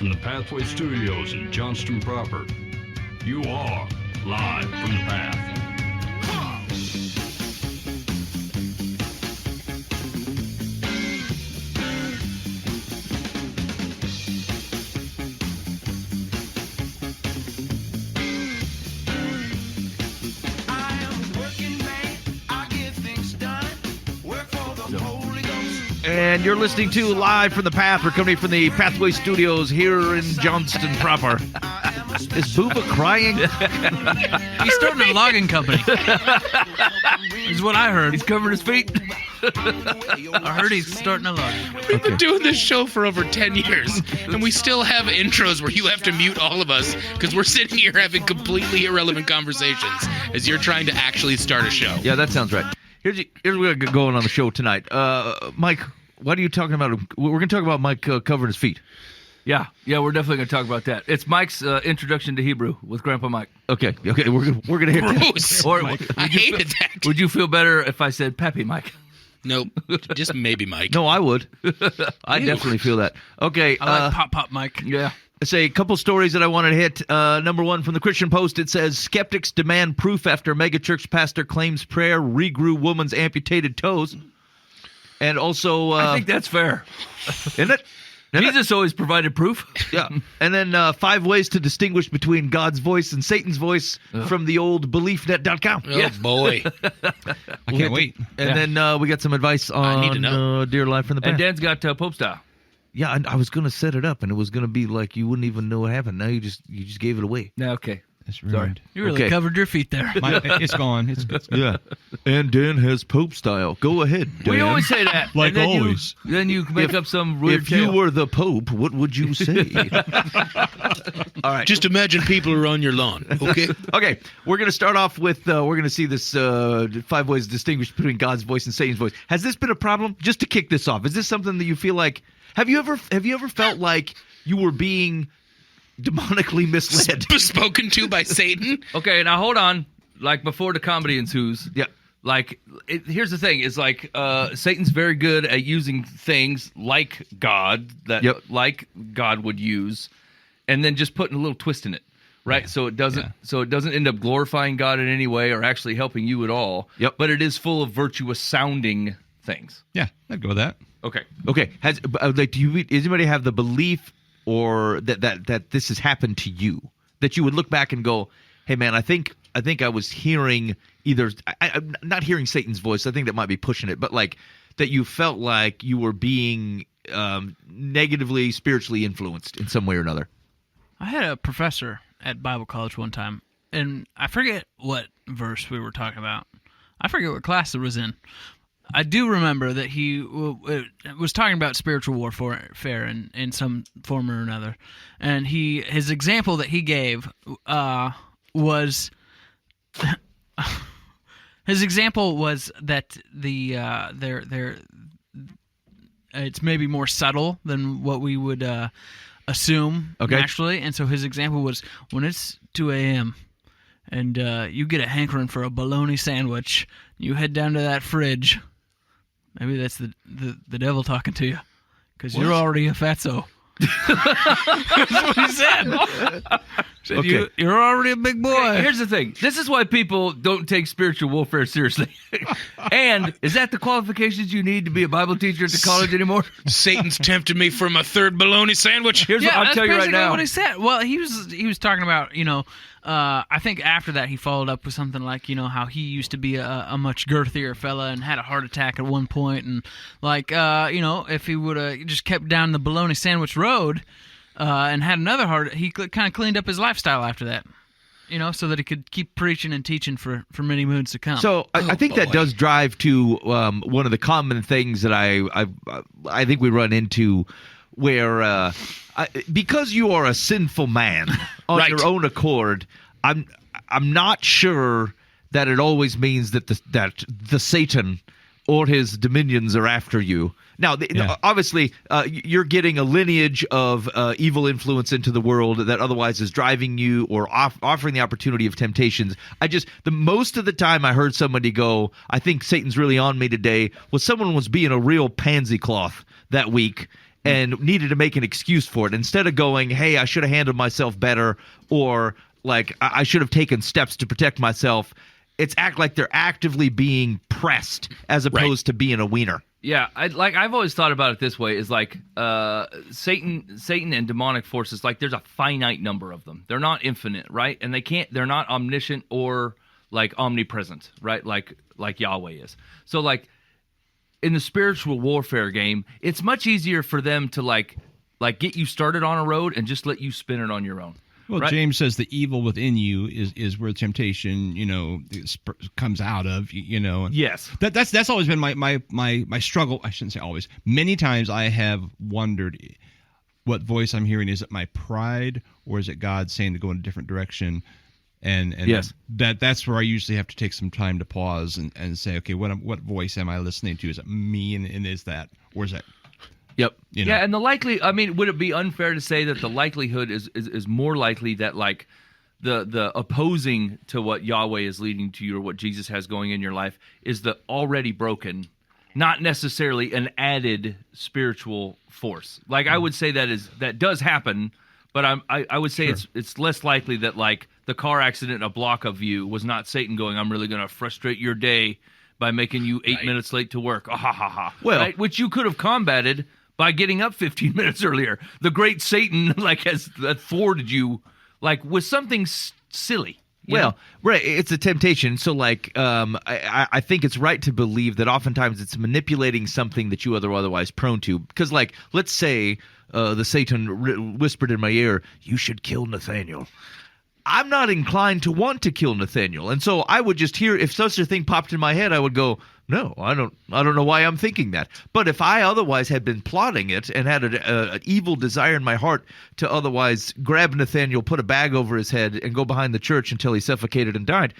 from the Pathway Studios in Johnston proper. You are live from the Path. And you're listening to Live from the Path. We're coming from the Pathway Studios here in Johnston proper. Is Booba crying? He's starting a logging company. Is what I heard. He's covering his feet. I heard he's starting a logging company. We've been doing this show for over 10 years, and we still have intros where you have to mute all of us because we're sitting here having completely irrelevant conversations as you're trying to actually start a show. Yeah, that sounds right. Here's what we got going on the show tonight. Mike, what are you talking about? We're going to talk about Mike covering his feet. Yeah, we're definitely going to talk about that. It's Mike's introduction to Hebrew with Grandpa Mike. Okay, we're gonna hit Gross. I hated that. Would you feel better if I said Pappy Mike? Nope, just maybe Mike. No, I would. I definitely feel that. Okay. I like Pop Mike. Yeah. Say a couple stories that I want to hit. Number one, from the Christian Post, it says, skeptics demand proof after megachurch pastor claims prayer regrew woman's amputated toes. And also... I think that's fair. Isn't it? Jesus always provided proof. Yeah. And then 5 ways to distinguish between God's voice and Satan's voice from the old beliefnet.com. Oh, boy. I can't wait. And then we got some advice on I need to know. Dear Life from the Path. And Dan's got Pope style. Yeah, I was going to set it up, and it was going to be like you wouldn't even know what happened. Now you just gave it away. No, okay. It's ruined. You really covered your feet there. It's gone. It's Yeah. And Dan has Pope style. Go ahead, Dan. We always say that. Like and then always. Then you make up some weird If you tale. were the Pope, what would you say? All right. Just imagine people are on your lawn, okay? Okay, we're going to start off with, we're going to see this 5 ways to distinguish between God's voice and Satan's voice. Has this been a problem? Just to kick this off, is this something that you feel like, have you ever felt like you were being demonically misled? Spoken to by Satan? Okay, now hold on. Like before the comedy ensues. Yeah. Like, here's the thing. Is like Satan's very good at using things like God, like God would use, and then just putting a little twist in it. Right, so it doesn't end up glorifying God in any way or actually helping you at all. Yep. But it is full of virtuous sounding things. Yeah, I'd go with that. Okay. Does anybody have the belief or that this has happened to you, that you would look back and go, hey man, I think I was hearing either I'm not hearing Satan's voice, I think that might be pushing it, but like that you felt like you were being negatively spiritually influenced in some way or another? I had a professor at Bible college one time, and I forget what verse we were talking about. I forget what class it was in. I do remember that he was talking about spiritual warfare in some form or another, and his example that he gave was that it's maybe more subtle than what we would assume naturally, and so his example was when it's 2 a.m. and you get a hankering for a bologna sandwich, you head down to that fridge. Maybe that's the devil talking to you, because you're already a fatso. That's what he said. Okay. You're already a big boy. Okay, here's the thing. This is why people don't take spiritual warfare seriously. And is that the qualifications you need to be a Bible teacher at the college anymore? Satan's tempted me for my 3rd bologna sandwich. Here's what I'll tell you right now. What he said. Well, he was talking about, I think after that he followed up with something like, how he used to be a much girthier fella and had a heart attack at one point, and like, if he would have just kept down the bologna sandwich road and had another heart, he kind of cleaned up his lifestyle after that. So that he could keep preaching and teaching for many moons to come. So I think that does drive to one of the common things that I think we run into, where because you are a sinful man on your own accord, I'm not sure that it always means that the Satan or his dominions are after you. Now, obviously, you're getting a lineage of evil influence into the world that otherwise is driving you or offering the opportunity of temptations. Most of the time I heard somebody go, I think Satan's really on me today, was someone was being a real pansy cloth that week and needed to make an excuse for it. Instead of going, hey, I should have handled myself better, or like I should have taken steps to protect myself, it's like they're actively being pressed as opposed to being a wiener. Yeah, I've always thought about it this way: is like Satan and demonic forces. Like, there's a finite number of them. They're not infinite, right? And they're not omniscient or like omnipresent, right? Like Yahweh is. So like in the spiritual warfare game, it's much easier for them to like get you started on a road and just let you spin it on your own. Well, right? James says the evil within you is where temptation, comes out of, And yes. That's always been my struggle. I shouldn't say always. Many times I have wondered what voice I'm hearing. Is it my pride, or is it God saying to go in a different direction? And yes. That's where I usually have to take some time to pause and say, okay, what voice am I listening to? Is it me, and is that, or is that? Yep. Yeah, and would it be unfair to say that the likelihood is more likely that like the opposing to what Yahweh is leading to you or what Jesus has going in your life is the already broken, not necessarily an added spiritual force? Like, I would say that does happen, but I would say it's less likely that like the car accident in a block of you was not Satan going, I'm really going to frustrate your day by making you 8 minutes late to work. Ah, ha, ha, ha. Well, right? Which you could have combated by getting up 15 minutes earlier. The great Satan has thwarted you with something silly. Well, right, it's a temptation. So I think it's right to believe that oftentimes it's manipulating something that you are otherwise prone to. Because let's say the Satan whispered in my ear, you should kill Nathaniel. I'm not inclined to want to kill Nathaniel. And so I would just hear, if such a thing popped in my head, I would go, no, I don't know why I'm thinking that. But if I otherwise had been plotting it and had an evil desire in my heart to otherwise grab Nathaniel, put a bag over his head, and go behind the church until he suffocated and died,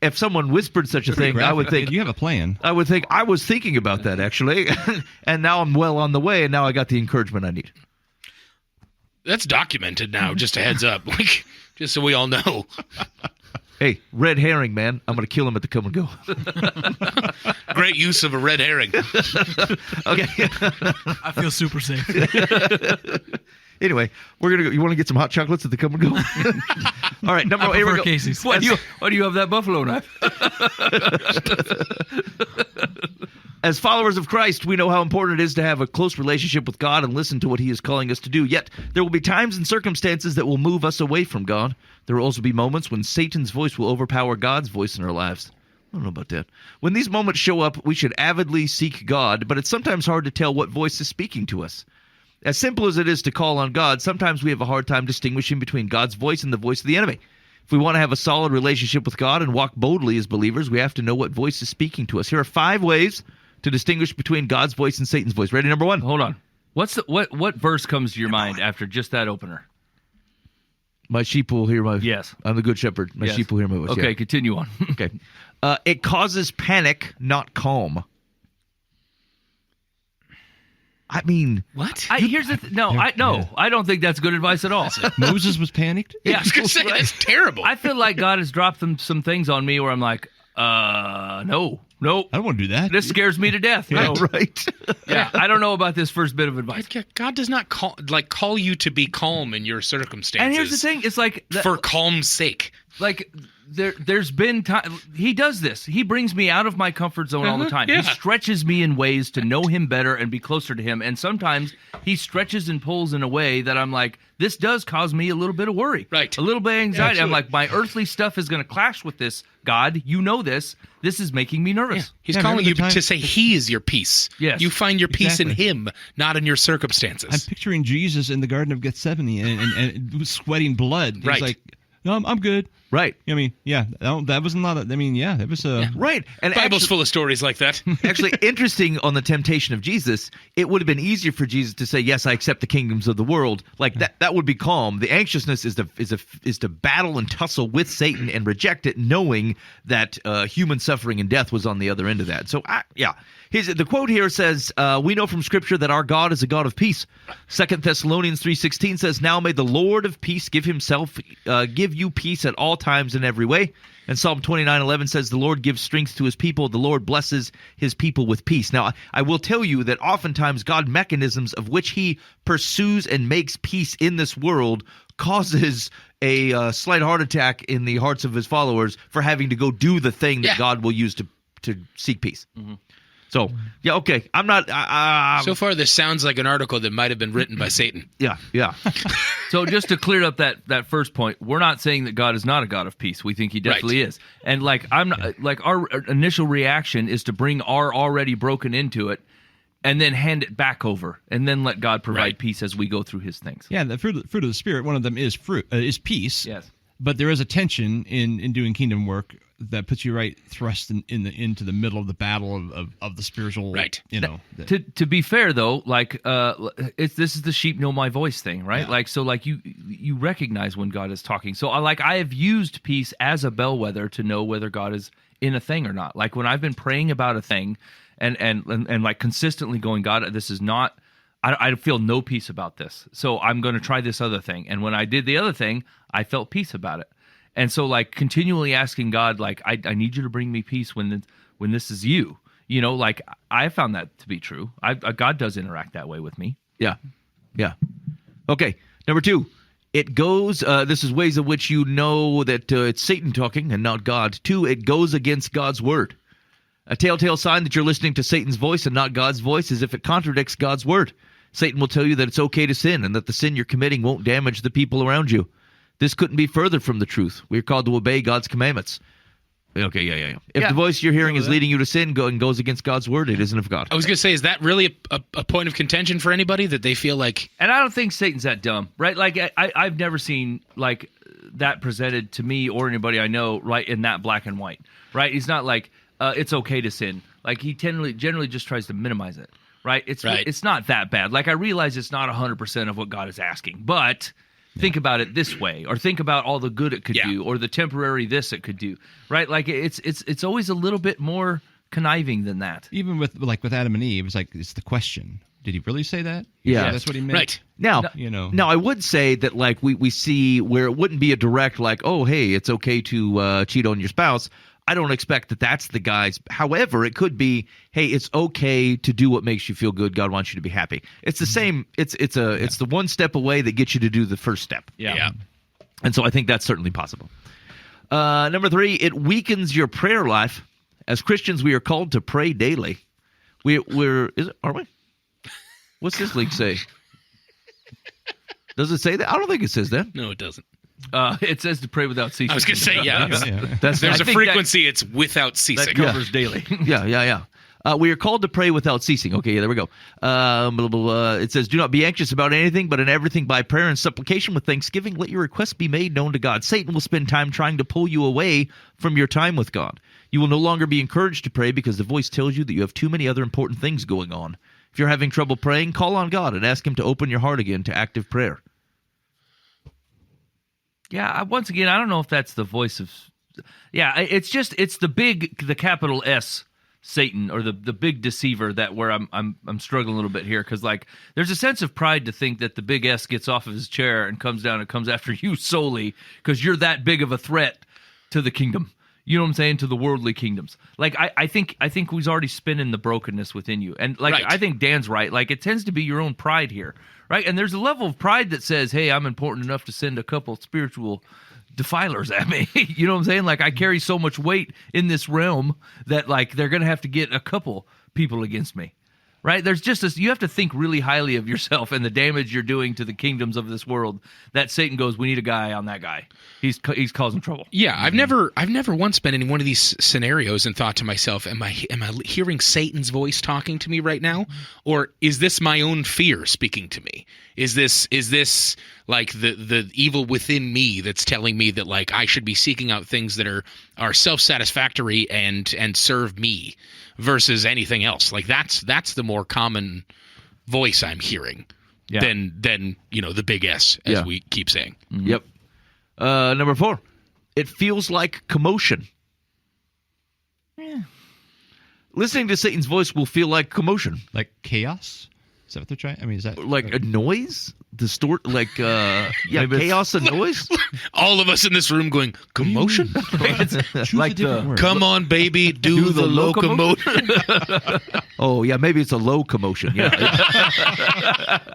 if someone whispered such a thing, I would think, you have a plan. I would think, I was thinking about that, actually. And now I'm well on the way, and now I got the encouragement I need. That's documented now, just a heads up. Just so we all know. Hey, red herring, man. I'm going to kill him at the come and go. Great use of a red herring. Okay. I feel super safe. Anyway, we're going to go. You want to get some hot chocolates at the come and go? All right, number 8. We're go. Casey's. Why do you have that buffalo knife? As followers of Christ, we know how important it is to have a close relationship with God and listen to what he is calling us to do. Yet, there will be times and circumstances that will move us away from God. There will also be moments when Satan's voice will overpower God's voice in our lives. I don't know about that. When these moments show up, we should avidly seek God, but it's sometimes hard to tell what voice is speaking to us. As simple as it is to call on God, sometimes we have a hard time distinguishing between God's voice and the voice of the enemy. If we want to have a solid relationship with God and walk boldly as believers, we have to know what voice is speaking to us. Here are 5 ways to distinguish between God's voice and Satan's voice. Ready? Number 1. Hold on. What verse comes to your mind after just that opener? My sheep will hear my... Yes. I'm the good shepherd. My sheep will hear my voice. Okay, yeah. Continue on. Okay. It causes panic, not calm. I mean... What? Here's the I don't think that's good advice at all. Moses was panicked? Yeah, I was going to say, that's terrible. I feel like God has dropped some things on me where I'm like, no. I don't want to do that. This scares me to death. No. Right. Yeah, I don't know about this first bit of advice. God does not call you to be calm in your circumstances. And here's the thing: it's like for calm's sake. Like there's been time he does this. He brings me out of my comfort zone all the time. Yeah. He stretches me in ways to know him better and be closer to him. And sometimes he stretches and pulls in a way that I'm like, this does cause me a little bit of worry, right? A little bit of anxiety. Yeah, I'm like, my earthly stuff is going to clash with this. God, you know this. This is making me nervous. Yeah. He's calling you to say he is your peace. Yes. You find your peace in him, not in your circumstances. I'm picturing Jesus in the Garden of Gethsemane and sweating blood. Right. He's like, no, I'm good. Right. I mean, yeah, that was not. I mean, yeah, that was right. And Bible's full of stories like that. Actually, interesting on the temptation of Jesus, it would have been easier for Jesus to say, "Yes, I accept the kingdoms of the world." Like that would be calm. The anxiousness is to battle and tussle with Satan and reject it, knowing that human suffering and death was on the other end of that. So, the quote here says, "We know from Scripture that our God is a God of peace." 2 Thessalonians 3:16 says, "Now may the Lord of peace give you peace at all times in every way. And Psalm 29:11 says, "The Lord gives strength to his people. The Lord blesses his people with peace." Now, I will tell you that oftentimes God mechanisms of which he pursues and makes peace in this world causes a slight heart attack in the hearts of his followers for having to go do the thing that God will use to seek peace. Mm-hmm. So, yeah, okay. I'm not... so far, this sounds like an article that might have been written by Satan. Yeah. So just to clear up that first point, we're not saying that God is not a God of peace. We think he definitely is. And our initial reaction is to bring our already broken into it and then hand it back over and then let God provide peace as we go through his things. Yeah, the fruit of the Spirit, one of them is peace. Yes. But there is a tension in doing kingdom work that puts you right thrust into the middle of the battle of the spiritual. Right. To be fair though, this is the sheep know my voice thing, right? Yeah. You recognize when God is talking. So I have used peace as a bellwether to know whether God is in a thing or not. Like when I've been praying about a thing and like consistently going, God, this is not. I feel no peace about this, so I'm going to try this other thing. And when I did the other thing, I felt peace about it. And so, like, continually asking God, like, I need you to bring me peace when this is you. You know, like, I found that to be true. God does interact that way with me. Yeah. Okay, number 2. It goes, this is ways in which you know that it's Satan talking and not God. 2, it goes against God's word. A telltale sign that you're listening to Satan's voice and not God's voice is if it contradicts God's word. Satan will tell you that it's okay to sin and that the sin you're committing won't damage the people around you. This couldn't be further from the truth. We're called to obey God's commandments. Okay, yeah. If the voice you're hearing is leading you to sin and goes against God's word, it isn't of God. I was going to say, is that really a point of contention for anybody that they feel like... And I don't think Satan's that dumb, right? Like, I've never seen, like, that presented to me or anybody I know, right, in that black and white, right? He's not like, it's okay to sin. Like, he generally just tries to minimize it. Right? It's not that bad. Like, I realize it's not 100% of what God is asking, but think about it this way, or think about all the good it could do, or the temporary this it could do. Right? Like, it's always a little bit more conniving than that. Even with Adam and Eve, it's the question. Did he really say that? Yeah. That's what he meant. Right. Now, I would say that, like, we see where it wouldn't be a direct, like, oh, hey, it's okay to cheat on your spouse. I don't expect that that's the guy's. However, it could be, hey, it's okay to do what makes you feel good. God wants you to be happy. It's the same. It's the one step away that gets you to do the first step. Yeah. And so I think that's certainly possible. Number 3, it weakens your prayer life. As Christians, we are called to pray daily. Are we? What's this link say? Does it say that? I don't think it says that. No, it doesn't. It says to pray without ceasing. I was going to say, Yeah. There's a frequency, it's without ceasing. That covers daily. Yeah. We are called to pray without ceasing. Okay, there we go. It says, do not be anxious about anything, but in everything by prayer and supplication with thanksgiving, let your requests be made known to God. Satan will spend time trying to pull you away from your time with God. You will no longer be encouraged to pray because the voice tells you that you have too many other important things going on. If you're having trouble praying, call on God and ask him to open your heart again to active prayer. Yeah, once again, I don't know if that's the voice of... Yeah, it's the capital S Satan, or the big deceiver, that where I'm struggling a little bit here, because, like, there's a sense of pride to think that the big S gets off of his chair and comes down and comes after you solely because you're that big of a threat to the kingdom. You know what I'm saying? To the worldly kingdoms. Like, I think he's already spinning the brokenness within you. And, like, I think Dan's right. Like, it tends to be your own pride here, right? And there's a level of pride that says, hey, I'm important enough to send a couple spiritual defilers at me. You know what I'm saying? Like, I carry so much weight in this realm that, like, they're going to have to get a couple people against me. Right? There's just this, you have to think really highly of yourself and the damage you're doing to the kingdoms of this world, that Satan goes, we need a guy on that guy. He's causing trouble. Yeah, I've never once been in one of these scenarios and thought to myself, am I hearing Satan's voice talking to me right now, or is this my own fear speaking to me? Is this like the evil within me that's telling me that, like, I should be seeking out things that are self-satisfactory and serve me versus anything else? Like, that's the more common voice I'm hearing than the big S, as we keep saying. Mm-hmm. Yep. Number 4, it feels like commotion. Listening to Satan's voice will feel like commotion. Like chaos? Is that what they're trying? I mean, is that like a noise? Distort, like chaos and noise. All of us in this room going commotion. Choose like a different word. Come on, baby, do the locomotion. Oh yeah, maybe it's a low commotion. Yeah.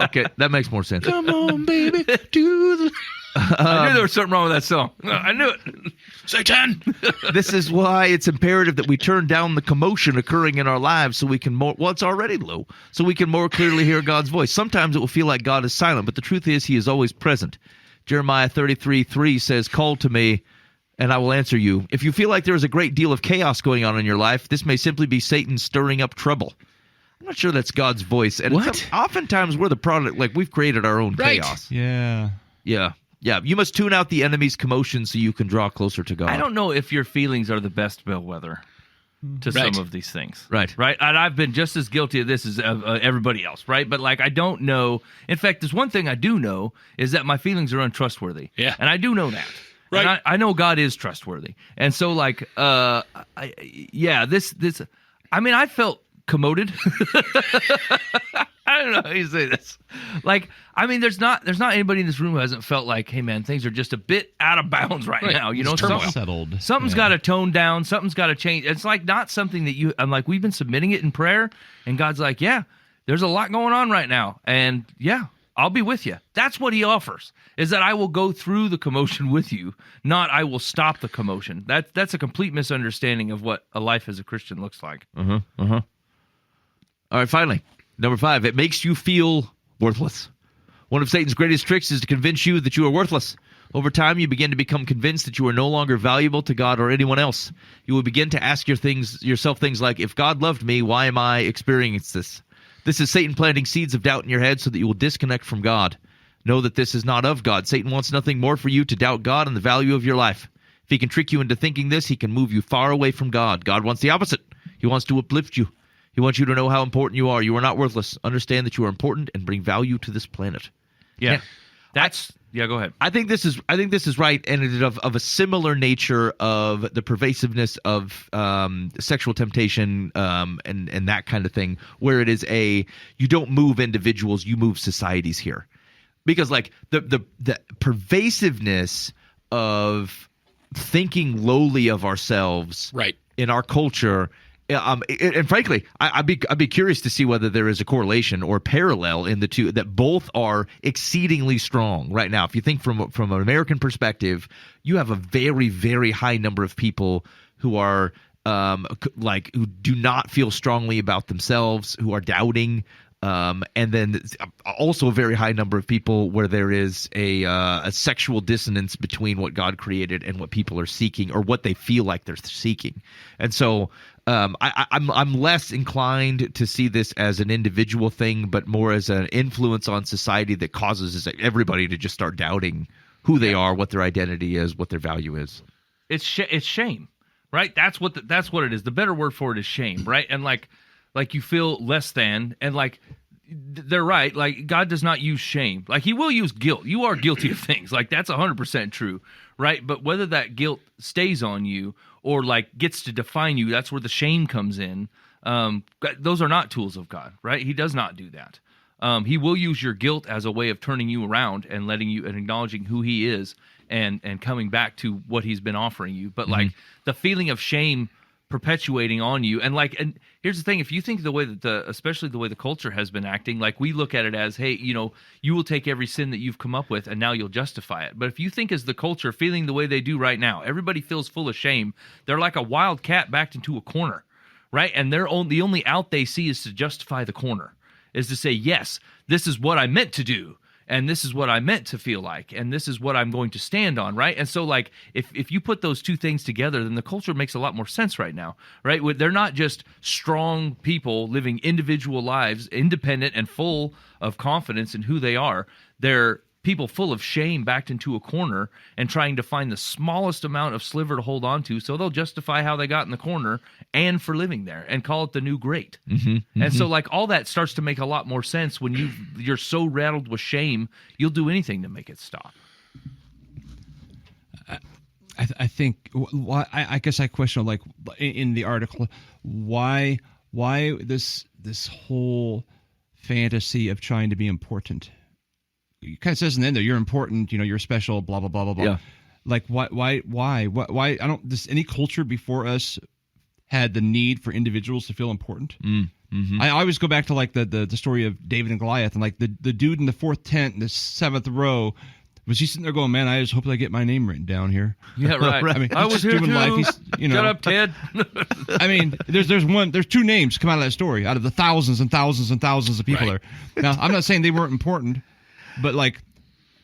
Okay, that makes more sense. Come on, baby, do the. I knew there was something wrong with that song. I knew it. Satan. This is why it's imperative that we turn down the commotion occurring in our lives so we can it's already low, so we can more clearly hear God's voice. Sometimes it will feel like God is silent, but the truth is he is always present. Jeremiah 33:3 says, "Call to me, and I will answer you." If you feel like there is a great deal of chaos going on in your life, this may simply be Satan stirring up trouble. I'm not sure that's God's voice. And oftentimes we're the product, like we've created our own chaos. Yeah. Yeah. Yeah, you must tune out the enemy's commotion so you can draw closer to God. I don't know if your feelings are the best bellwether to Right. some of these things. Right. Right. And I've been just as guilty of this as everybody else. Right. But like, I don't know. In fact, there's one thing I do know is that my feelings are untrustworthy. Yeah. And I do know that. Right. And I know God is trustworthy. And so like, I felt commoded. I don't know how you say this. Like, I mean, there's not anybody in this room who hasn't felt like, hey man, things are just a bit out of bounds right now. You know, Settled. something's got to tone down. Something's got to change. It's like not something that I'm like, we've been submitting it in prayer, and God's like, yeah, there's a lot going on right now, and yeah, I'll be with you. That's what He offers, is that I will go through the commotion with you, not I will stop the commotion. That's a complete misunderstanding of what a life as a Christian looks like. All right, finally, number 5, it makes you feel worthless. One of Satan's greatest tricks is to convince you that you are worthless. Over time, you begin to become convinced that you are no longer valuable to God or anyone else. You will begin to ask yourself things like, if God loved me, why am I experiencing this? This is Satan planting seeds of doubt in your head so that you will disconnect from God. Know that this is not of God. Satan wants nothing more for you to doubt God and the value of your life. If he can trick you into thinking this, he can move you far away from God. God wants the opposite. He wants to uplift you. He wants you to know how important you are. You are not worthless. Understand that you are important and bring value to this planet. Yeah. Go ahead. I think this is right, and it is of a similar nature of the pervasiveness of sexual temptation and that kind of thing, where it is you don't move individuals, you move societies here, because like the pervasiveness of thinking lowly of ourselves, Right. in our culture. And frankly, I'd be curious to see whether there is a correlation or parallel in the two, that both are exceedingly strong right now. If you think from an American perspective, you have a very, very high number of people who are who do not feel strongly about themselves, who are doubting. And then also a very high number of people where there is a sexual dissonance between what God created and what people are seeking, or what they feel like they're seeking. And so I'm less inclined to see this as an individual thing, but more as an influence on society that causes everybody to just start doubting who they are, what their identity is, what their value is. It's shame, right? That's what it is. The better word for it is shame, right? And like you feel less than, and like they're right. Like God does not use shame. Like He will use guilt. You are guilty of things. Like that's 100% true, right? But whether that guilt stays on you or like gets to define you, that's where the shame comes in. Those are not tools of God, right? He does not do that. He will use your guilt as a way of turning you around and letting you and acknowledging who He is and coming back to what He's been offering you. But like the feeling of shame perpetuating on you, and here's the thing: if you think the way that especially the way the culture has been acting, like we look at it as, hey, you will take every sin that you've come up with and now you'll justify it. But if you think as the culture feeling the way they do right now, everybody feels full of shame. They're like a wild cat backed into a corner, right? And the only out they see is to justify the corner, is to say, yes, this is what I meant to do. And this is what I meant to feel like, and this is what I'm going to stand on, right? And so, like, if you put those two things together, then the culture makes a lot more sense right now, right? They're not just strong people living individual lives, independent and full of confidence in who they are. They're people full of shame backed into a corner and trying to find the smallest amount of sliver to hold on to, so they'll justify how they got in the corner and for living there and call it the new great. And so like all that starts to make a lot more sense when you're so rattled with shame, you'll do anything to make it stop. I think why I guess I question, like in the article, why this whole fantasy of trying to be important. It kind of says in the end there, you're important, you're special, blah, blah, blah, blah, blah. Yeah. Like, why? I does any culture before us had the need for individuals to feel important? Mm-hmm. I always go back to like the story of David and Goliath, and like the dude in the fourth tent in the seventh row, was he sitting there going, man, I just hope I get my name written down here? Yeah, right. I mean, I was here too. life. Shut up, Ted. I mean, there's two names come out of that story, out of the thousands and thousands and thousands of people there. Now, I'm not saying they weren't important, but like,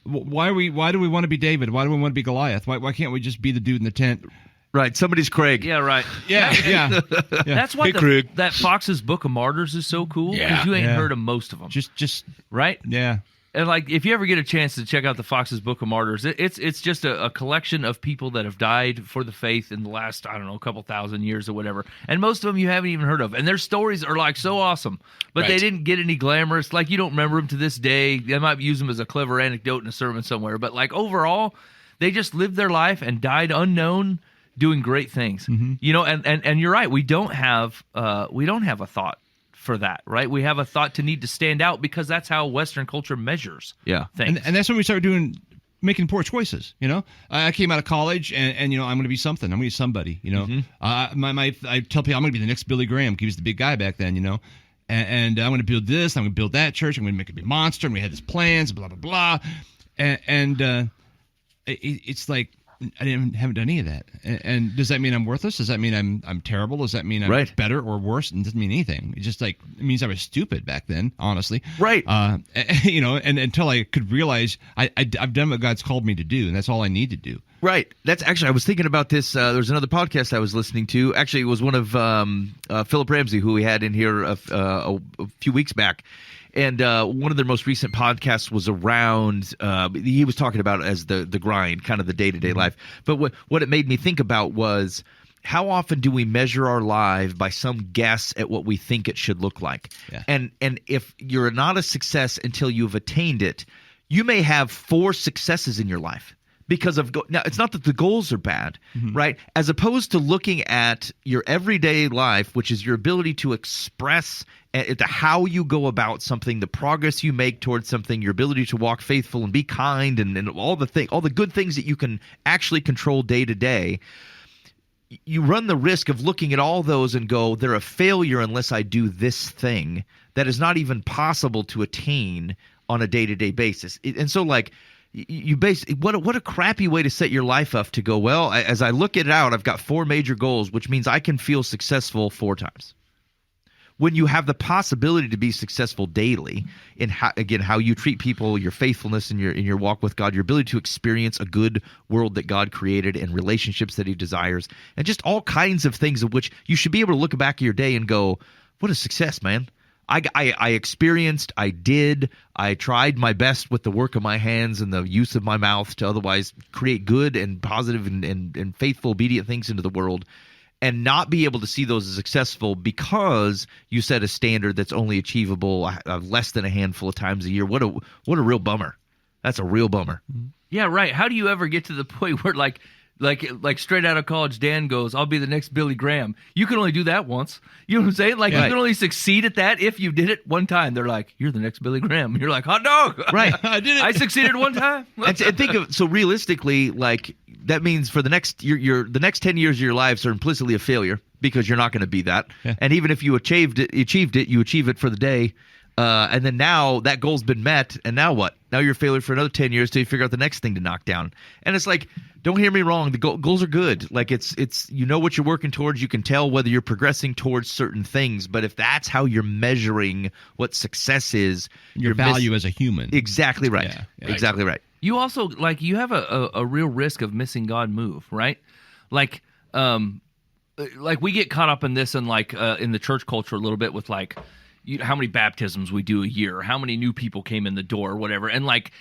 why do we want to be David? Why do we want to be Goliath? Why can't we just be the dude in the tent? Right, somebody's Craig. Yeah, right. Yeah. That's why that Fox's Book of Martyrs is so cool, because you ain't heard of most of them. Just right? Yeah. And like, if you ever get a chance to check out the Fox's Book of Martyrs, it's just a collection of people that have died for the faith in the last, I don't know, a couple thousand years or whatever. And most of them you haven't even heard of. And their stories are like so awesome, but they didn't get any glamorous. Like, you don't remember them to this day. They might use them as a clever anecdote in a sermon somewhere. But like, overall, they just lived their life and died unknown, doing great things. Mm-hmm. And you're right. We don't have a thought for that, right? We have a thought to need to stand out, because that's how Western culture measures things. And that's when we started making poor choices. I came out of college and I'm going to be something. I'm going to be somebody. I tell people I'm going to be the next Billy Graham. He was the big guy back then. And I'm going to build this. I'm going to build that church. I'm going to make it be a monster. And we had these plans. Blah blah blah. And it's like, haven't done any of that. And does that mean I'm worthless? Does that mean I'm terrible? Does that mean I'm better or worse? It doesn't mean anything. It just it means I was stupid back then, honestly. Right. And until I could realize I've done what God's called me to do, and that's all I need to do. Right. That's actually, I was thinking about this. There's another podcast I was listening to. Actually, it was one of Philip Ramsey, who we had in here a few weeks back. And one of their most recent podcasts was around, he was talking about it as the grind, kind of the day-to-day life. But what it made me think about was, how often do we measure our life by some guess at what we think it should look like? Yeah. And if you're not a success until you've attained it, you may have 4 successes in your life. Because of now, it's not that the goals are bad, right? As opposed to looking at your everyday life, which is your ability to express how you go about something, the progress you make towards something, your ability to walk faithful and be kind, and all the good things that you can actually control day to day. You run the risk of looking at all those and go, they're a failure unless I do this thing that is not even possible to attain on a day-to-day basis. And so, like, you basically, what a crappy way to set your life up to go, well, as I look it out, I've got 4 major goals, which means I can feel successful 4 times. When you have the possibility to be successful daily in how you treat people, your faithfulness in your walk with God, your ability to experience a good world that God created and relationships that He desires, and just all kinds of things of which you should be able to look back at your day and go, what a success, man. I experienced, I tried my best with the work of my hands and the use of my mouth to otherwise create good and positive and faithful, obedient things into the world, and not be able to see those as successful because you set a standard that's only achievable less than a handful of times a year. What a real bummer. That's a real bummer. Yeah, right. How do you ever get to the point where like straight out of college, Dan goes, I'll be the next Billy Graham. You can only do that once. You know what I'm saying? Like, you can only succeed at that if you did it one time. They're like, you're the next Billy Graham. You're like, hot dog. Right. I did it. I succeeded one time. And think of, so realistically, like, that means for the next the next 10 years of your lives are implicitly a failure, because you're not going to be that. Yeah. And even if you achieved it, you achieve it for the day. And then now that goal's been met, and now what? Now you're a failure for another 10 years till you figure out the next thing to knock down. And it's like, don't hear me wrong, the goals are good. Like, it's what you're working towards. You can tell whether you're progressing towards certain things. But if that's how you're measuring what success is, your value as a human. Exactly right. Yeah, exactly right. You also, like, you have a real risk of missing God move, right? Like we get caught up in this and in the church culture a little bit with how many baptisms we do a year, how many new people came in the door, or whatever. And like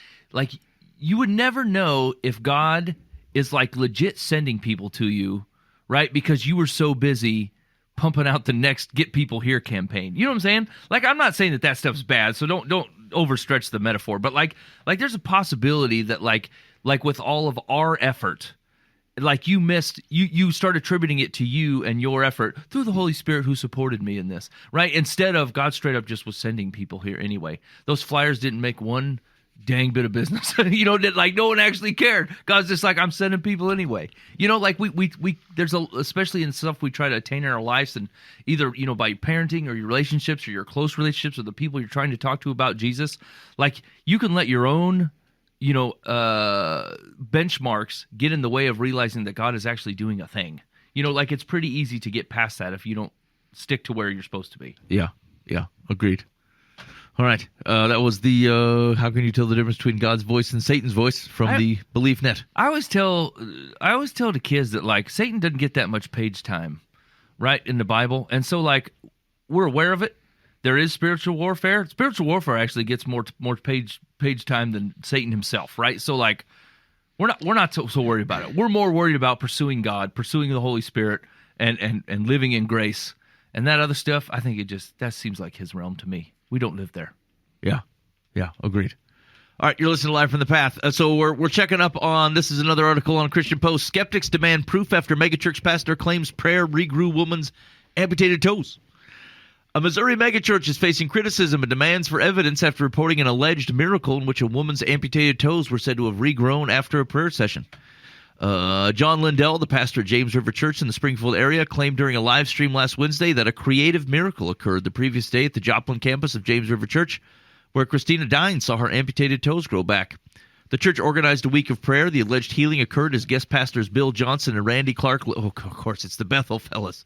you would never know if God is legit sending people to you, right? Because you were so busy pumping out the next Get People Here campaign. You know what I'm saying? Like, I'm not saying that stuff's bad, so don't overstretch the metaphor. But like there's a possibility that like with all of our effort, like you missed, you start attributing it to you and your effort through the Holy Spirit who supported me in this, right? Instead of God straight up just was sending people here anyway. Those flyers didn't make one dang bit of business. Like no one actually cared. God's just like, I'm sending people anyway. Like we there's especially in stuff we try to attain in our lives, and either, by parenting or your relationships or your close relationships with the people you're trying to talk to about Jesus, like you can let your own benchmarks get in the way of realizing that God is actually doing a thing. Like it's pretty easy to get past that if you don't stick to where you're supposed to be. Yeah, agreed. All right, that was the how can you tell the difference between God's voice and Satan's voice from the Belief Net. I always tell the kids that like Satan doesn't get that much page time, right, in the Bible, and so like we're aware of it. There is spiritual warfare. Spiritual warfare actually gets more page time than Satan himself, right? So like we're not so worried about it. We're more worried about pursuing God, pursuing the Holy Spirit, and living in grace. And that other stuff, I think that seems like his realm to me. We don't live there. Yeah, agreed. All right, you're listening to Live from the Path. So we're checking up on, this is another article on Christian Post. Skeptics demand proof after megachurch pastor claims prayer regrew woman's amputated toes. A Missouri megachurch is facing criticism and demands for evidence after reporting an alleged miracle in which a woman's amputated toes were said to have regrown after a prayer session. John Lindell, the pastor at James River Church in the Springfield area, claimed during a live stream last Wednesday that a creative miracle occurred the previous day at the Joplin campus of James River Church, where Christina Dines saw her amputated toes grow back. The church organized a week of prayer. The alleged healing occurred as guest pastors Bill Johnson and Randy Clark. Oh, of course, it's the Bethel fellas.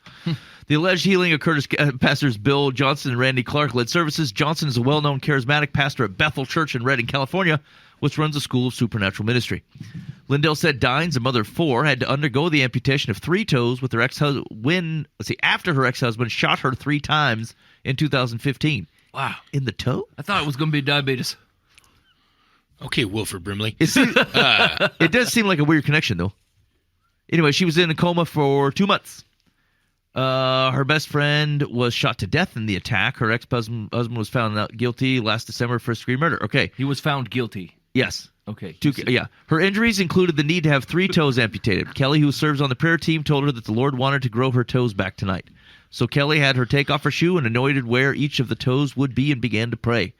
The alleged healing occurred as pastors Bill Johnson and Randy Clark led services. Johnson is a well-known charismatic pastor at Bethel Church in Redding, California, which runs a school of supernatural ministry. Lindell said Dines, a mother of 4, had to undergo the amputation of 3 toes with her ex-husband after her ex-husband shot her 3 times in 2015. Wow. In the toe? I thought it was going to be diabetes. Okay, Wilford Brimley. It does seem like a weird connection, though. Anyway, she was in a coma for 2 months. Her best friend was shot to death in the attack. Her ex-husband was found out guilty last December for first-degree murder. Okay. He was found guilty. Yes. Okay. Her injuries included the need to have 3 toes amputated. Kelly, who serves on the prayer team, told her that the Lord wanted to grow her toes back tonight. So Kelly had her take off her shoe and anointed where each of the toes would be and began to pray.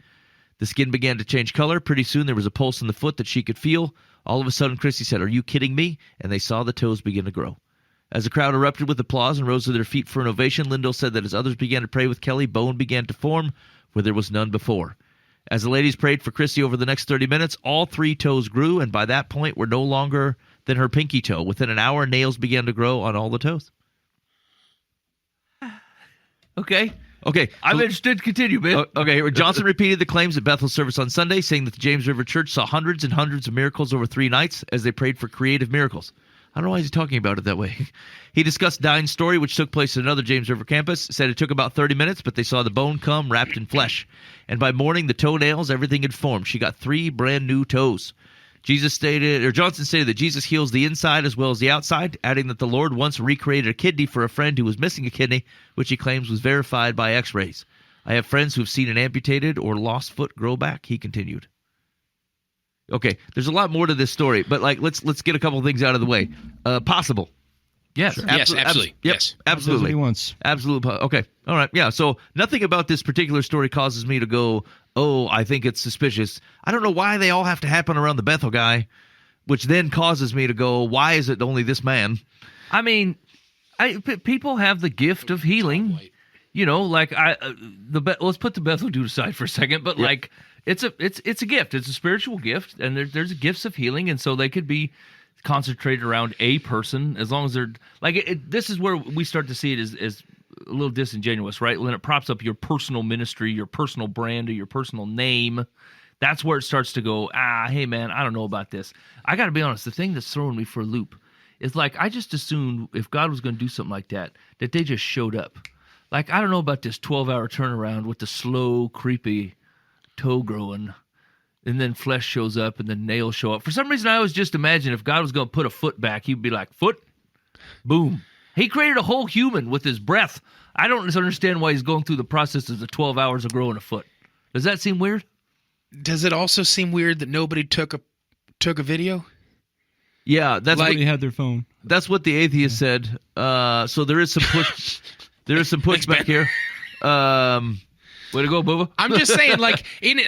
The skin began to change color. Pretty soon there was a pulse in the foot that she could feel. All of a sudden, Chrissy said, "Are you kidding me?" And they saw the toes begin to grow. As the crowd erupted with applause and rose to their feet for an ovation, Lindell said that as others began to pray with Kelly, bone began to form where there was none before. As the ladies prayed for Chrissy over the next 30 minutes, all 3 toes grew, and by that point were no longer than her pinky toe. Within an hour, nails began to grow on all the toes. Okay. Okay. I'm interested. Continue, man. Okay. Johnson repeated the claims at Bethel service on Sunday, saying that the James River Church saw hundreds and hundreds of miracles over 3 nights as they prayed for creative miracles. I don't know why he's talking about it that way. He discussed Dines' story, which took place at another James River campus, said it took about 30 minutes, but they saw the bone come wrapped in flesh. And by morning, the toenails, everything had formed. She got 3 brand new toes. Johnson stated that Jesus heals the inside as well as the outside, adding that the Lord once recreated a kidney for a friend who was missing a kidney, which he claims was verified by x-rays. I have friends who've seen an amputated or lost foot grow back, he continued. Okay, there's a lot more to this story, but let's get a couple of things out of the way. Possible. Yes. Sure. Absolutely. Yes, absolutely. He wants. Absolutely. Okay. All right. Yeah. So nothing about this particular story causes me to go, oh, I think it's suspicious. I don't know why they all have to happen around the Bethel guy, which then causes me to go, why is it only this man? I mean, people have the gift of healing. Let's put the Bethel dude aside for a second, but it's a gift. It's a spiritual gift, and there's gifts of healing, and so they could be concentrated around a person as long as they're this is where we start to see it as a little disingenuous, right? When it props up your personal ministry, your personal brand, or your personal name, that's where it starts to go, hey man, I don't know about this. I got to be honest, the thing that's throwing me for a loop is I just assumed if God was going to do something like that they just showed up. I don't know about this 12-hour turnaround with the slow, creepy toe growing, and then flesh shows up, and then nails show up. For some reason, I always just imagine if God was going to put a foot back, he'd be like, foot, boom. He created a whole human with his breath. I don't understand why he's going through the processes of 12 hours of growing a foot. Does that seem weird? Does it also seem weird that nobody took a video? Yeah, that's Somebody had their phone. That's what the atheist said. So there is some push. There is some pushback here. Way to go, Bubba. I'm just saying, like in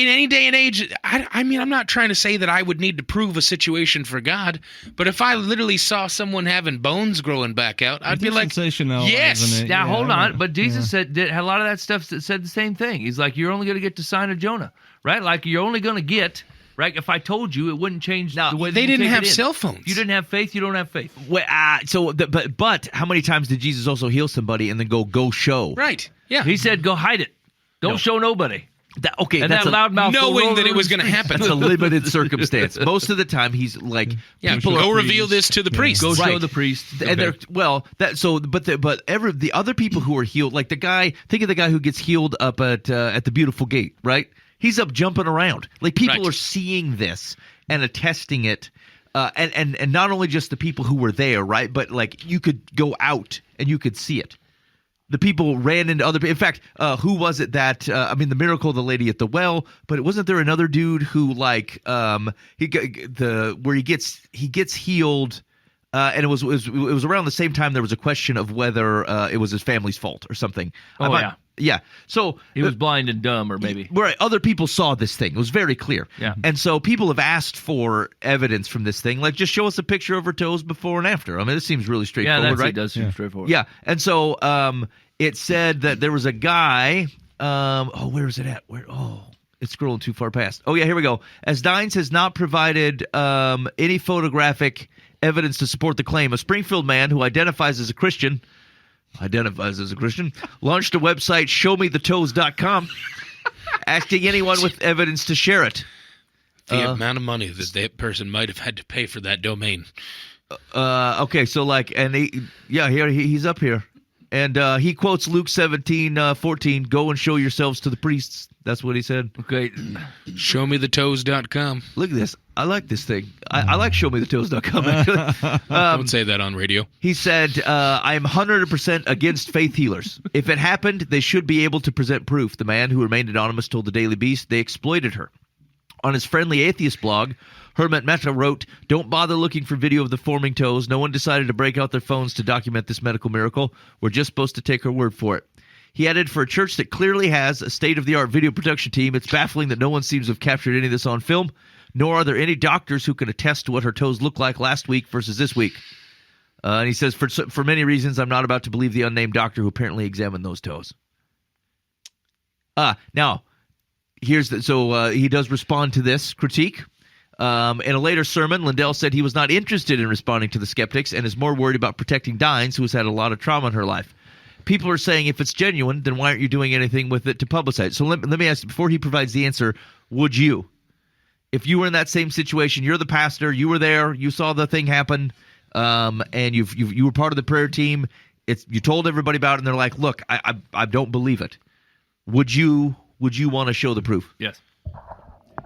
any day and age, I mean, I'm not trying to say that I would need to prove a situation for God, but if I literally saw someone having bones growing back out, I'd be like, sensational, yes. isn't it? Now, Yeah, hold I on. don't- But Jesus said a lot of that stuff said the same thing. He's like, you're only going to get the sign of Jonah, right? Like, you're only going to get, right? If I told you, it wouldn't change Now, the way They that you didn't take have it in. cell phones. You didn't have faith, you don't have faith. But how many times did Jesus also heal somebody and then go show? Right. Yeah. He said, go hide it. Don't show nobody. And That loudmouth knowing that it was going to happen. That's a limited circumstance. Most of the time, he's like, Yeah, people go are reveal this to the priest. Go show Right. the priest. And they're the other people who are healed, like the guy. Think of the guy who gets healed up at the Beautiful Gate, right? He's up jumping around. Like people Right. are seeing this and attesting it, and not only just the people who were there, right? But like you could go out and you could see it. The people ran into other people. In fact, who was it that? The miracle of the lady at the well. But wasn't there another dude who he gets healed, and it was around the same time there was a question of whether it was his family's fault or something. Yeah. So He was blind and dumb, or maybe. right, other people saw this thing. It was very clear. Yeah. And so people have asked for evidence from this thing. Like, just show us a picture of her toes before and after. I mean, this seems really Yeah, straightforward, right? it does seem straightforward. Yeah, and so it said that there was a guy. Where is it at? It's scrolling too far past. Oh yeah, here we go. As Dines has not provided any photographic evidence to support the claim, a Springfield man who identifies as a Christian, launched a website, showmethetoes.com, asking anyone with evidence to share it. The amount of money that person might have had to pay for that domain. Okay, so he's up here. And he quotes Luke 17:14, go and show yourselves to the priests. That's what he said. Okay. Showmethetoes.com. Look at this. I like this thing. I like showmethetoes.com, actually. Don't say that on radio. He said, I'm 100% against faith healers. If it happened, they should be able to present proof. The man who remained anonymous told the Daily Beast they exploited her. On his Friendly Atheist blog, Hermit Mehta wrote, don't bother looking for video of the forming toes. No one decided to break out their phones to document this medical miracle. We're just supposed to take her word for it. He added, for a church that clearly has a state-of-the-art video production team, it's baffling that no one seems to have captured any of this on film, nor are there any doctors who can attest to what her toes looked like last week versus this week. And he says, for many reasons, I'm not about to believe the unnamed doctor who apparently examined those toes. Now, he does respond to this critique. In a later sermon, Lindell said he was not interested in responding to the skeptics and is more worried about protecting Dines, who has had a lot of trauma in her life. People are saying if it's genuine, then why aren't you doing anything with it to publicize it? So let me ask, before he provides the answer, would you? If you were in that same situation, you're the pastor, you were there, you saw the thing happen, and you were part of the prayer team, you told everybody about it, and they're like, look, I don't believe it. Would you want to show the proof? Yes.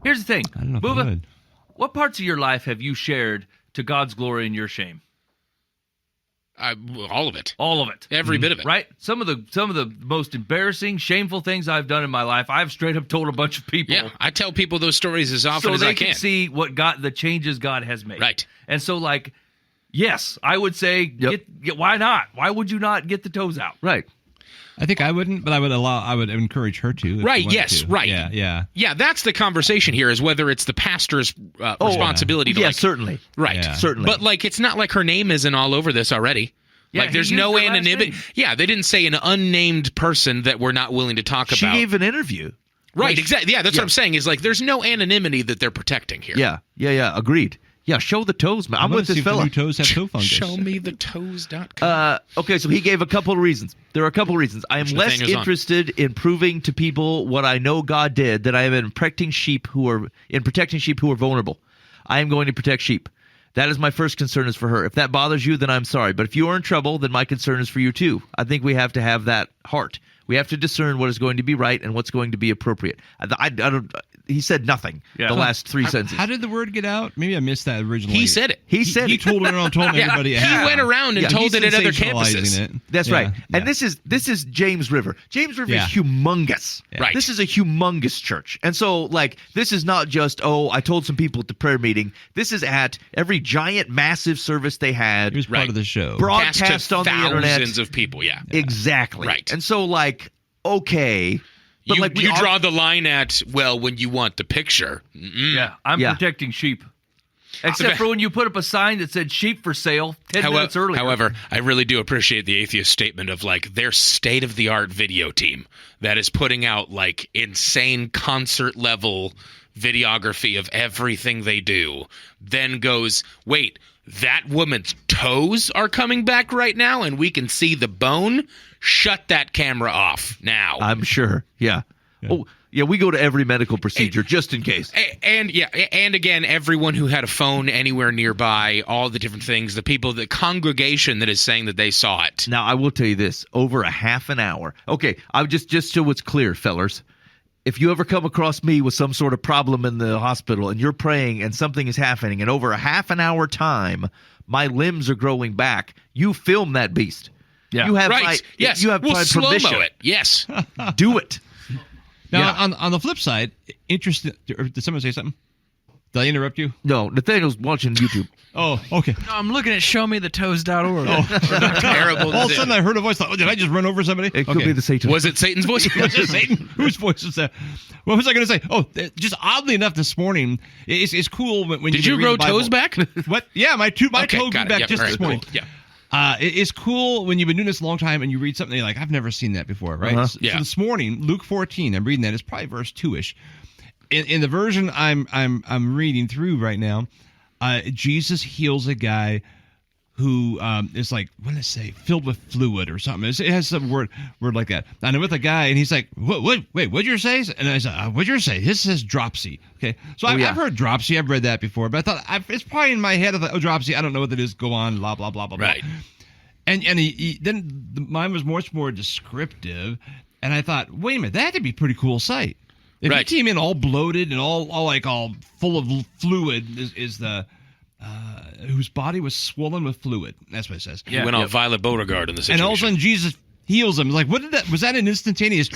Here's the thing. I don't know if I Bubba, would. what parts of your life have you shared to God's glory and your shame? All of it. All of it. Every bit of it. Right? Some of the most embarrassing, shameful things I've done in my life, I've straight up told a bunch of people. Yeah, I tell people those stories as often so as they I can. see the changes God has made. Right. And so, yes, I would say, why not? Why would you not get the toes out? Right. I think I wouldn't, but I would encourage her to. if Right, she wanted yes, to. right. Yeah. Yeah, that's the conversation here, is whether it's the pastor's responsibility to Yeah, certainly. Right. Yeah. Certainly. But it's not like her name isn't all over this already. Yeah, There's he no used her last anonymity. name. Yeah, they didn't say an unnamed person that we're not willing to talk She about. gave an interview. Right, exactly. Yeah, that's what I'm saying, is there's no anonymity that they're protecting here. Yeah. Agreed. Yeah, show the toes, man. I'm with see this if the fella. new toes have toe fungus. Showmethetoes.com. Okay, so he gave a couple of reasons. There are a couple of reasons. I am Which less Nathaniel's on. interested in proving to people what I know God did than I am in protecting sheep who are vulnerable. I am going to protect sheep. That is my first concern, is for her. If that bothers you, then I'm sorry. But if you are in trouble, then my concern is for you too. I think we have to have that heart. We have to discern what is going to be right and what's going to be appropriate. he said nothing. Yeah. The last 3 sentences. How did the word get out? Maybe I missed that originally. He said it. He said He it. told everybody. He went around and told it at other campuses. It. That's Yeah, right. yeah. And this is James River. James River Yeah. is humongous. Right. This is a humongous church. And so, like, this is not just, I told some people at the prayer meeting. This is at every giant, massive service they had. It was part of the show. Broadcast Cast to on the internet. thousands of people, yeah. Exactly. Right. And so, like, okay. But You, like you draw the line at, well, when you want the picture. Yeah, I'm Yeah. protecting sheep. Except for when you put up a sign that said sheep for sale 10 minutes earlier. However, I really do appreciate the atheist statement of like their state-of-the-art video team that is putting out like insane concert level videography of everything they do, then goes, wait, that woman's toes are coming back right now and we can see the bone? Shut that camera off now. I'm sure. Yeah. Oh, yeah, we go to every medical procedure just in case. And again, everyone who had a phone anywhere nearby, all the different things, the people, the congregation that is saying that they saw it. Now, I will tell you this, over a half an hour. Okay, I just so it's clear, fellers. If you ever come across me with some sort of problem in the hospital and you're praying and something is happening and over a half an hour time, my limbs are growing back, you film that beast. Yeah. You have Right. Yes. You have we'll my slow-mo permission. it. Yes. Do it. Now, on the flip side, interesting. Did someone say something? Did I interrupt you? No, Nathaniel's watching YouTube. Oh, okay. No, I'm looking at showmetoes.org. Terrible. All of a sudden, I heard a voice. Thought, did I just run over somebody? It could be the Satan. Was it Satan's voice? Was it Satan? Whose voice was that? What was I going to say? Oh, just oddly enough, this morning, it's cool when Did you you read grow the Bible. toes back? What? Yeah, my toe Okay, grew got it. back Yep, just all this right, morning. cool. Yeah. It's cool when you've been doing this a long time and you read something and you're like, I've never seen that before, right? Uh-huh. So Yeah. this morning, Luke 14, I'm reading that. It's probably verse 2-ish. In the version I'm reading through right now, Jesus heals a guy who is like, what did it say, filled with fluid or something. It has some word like that. And I'm with a guy, and he's like, wait, what'd you say? And I said, what'd you say? This says dropsy. Okay, so I've heard dropsy. I've read that before, but I thought it's probably in my head. I thought, dropsy. I don't know what that is. Go on, blah blah blah blah blah. Right. And then mine was much more descriptive, and I thought, wait a minute, that would be a pretty cool sight. If Right. you came in all bloated and all full of fluid, is the whose body was swollen with fluid. That's what it says. He went on Violet Beauregard in the situation. And all of a sudden, Jesus heals him. Like, what did that? Was that an instantaneous?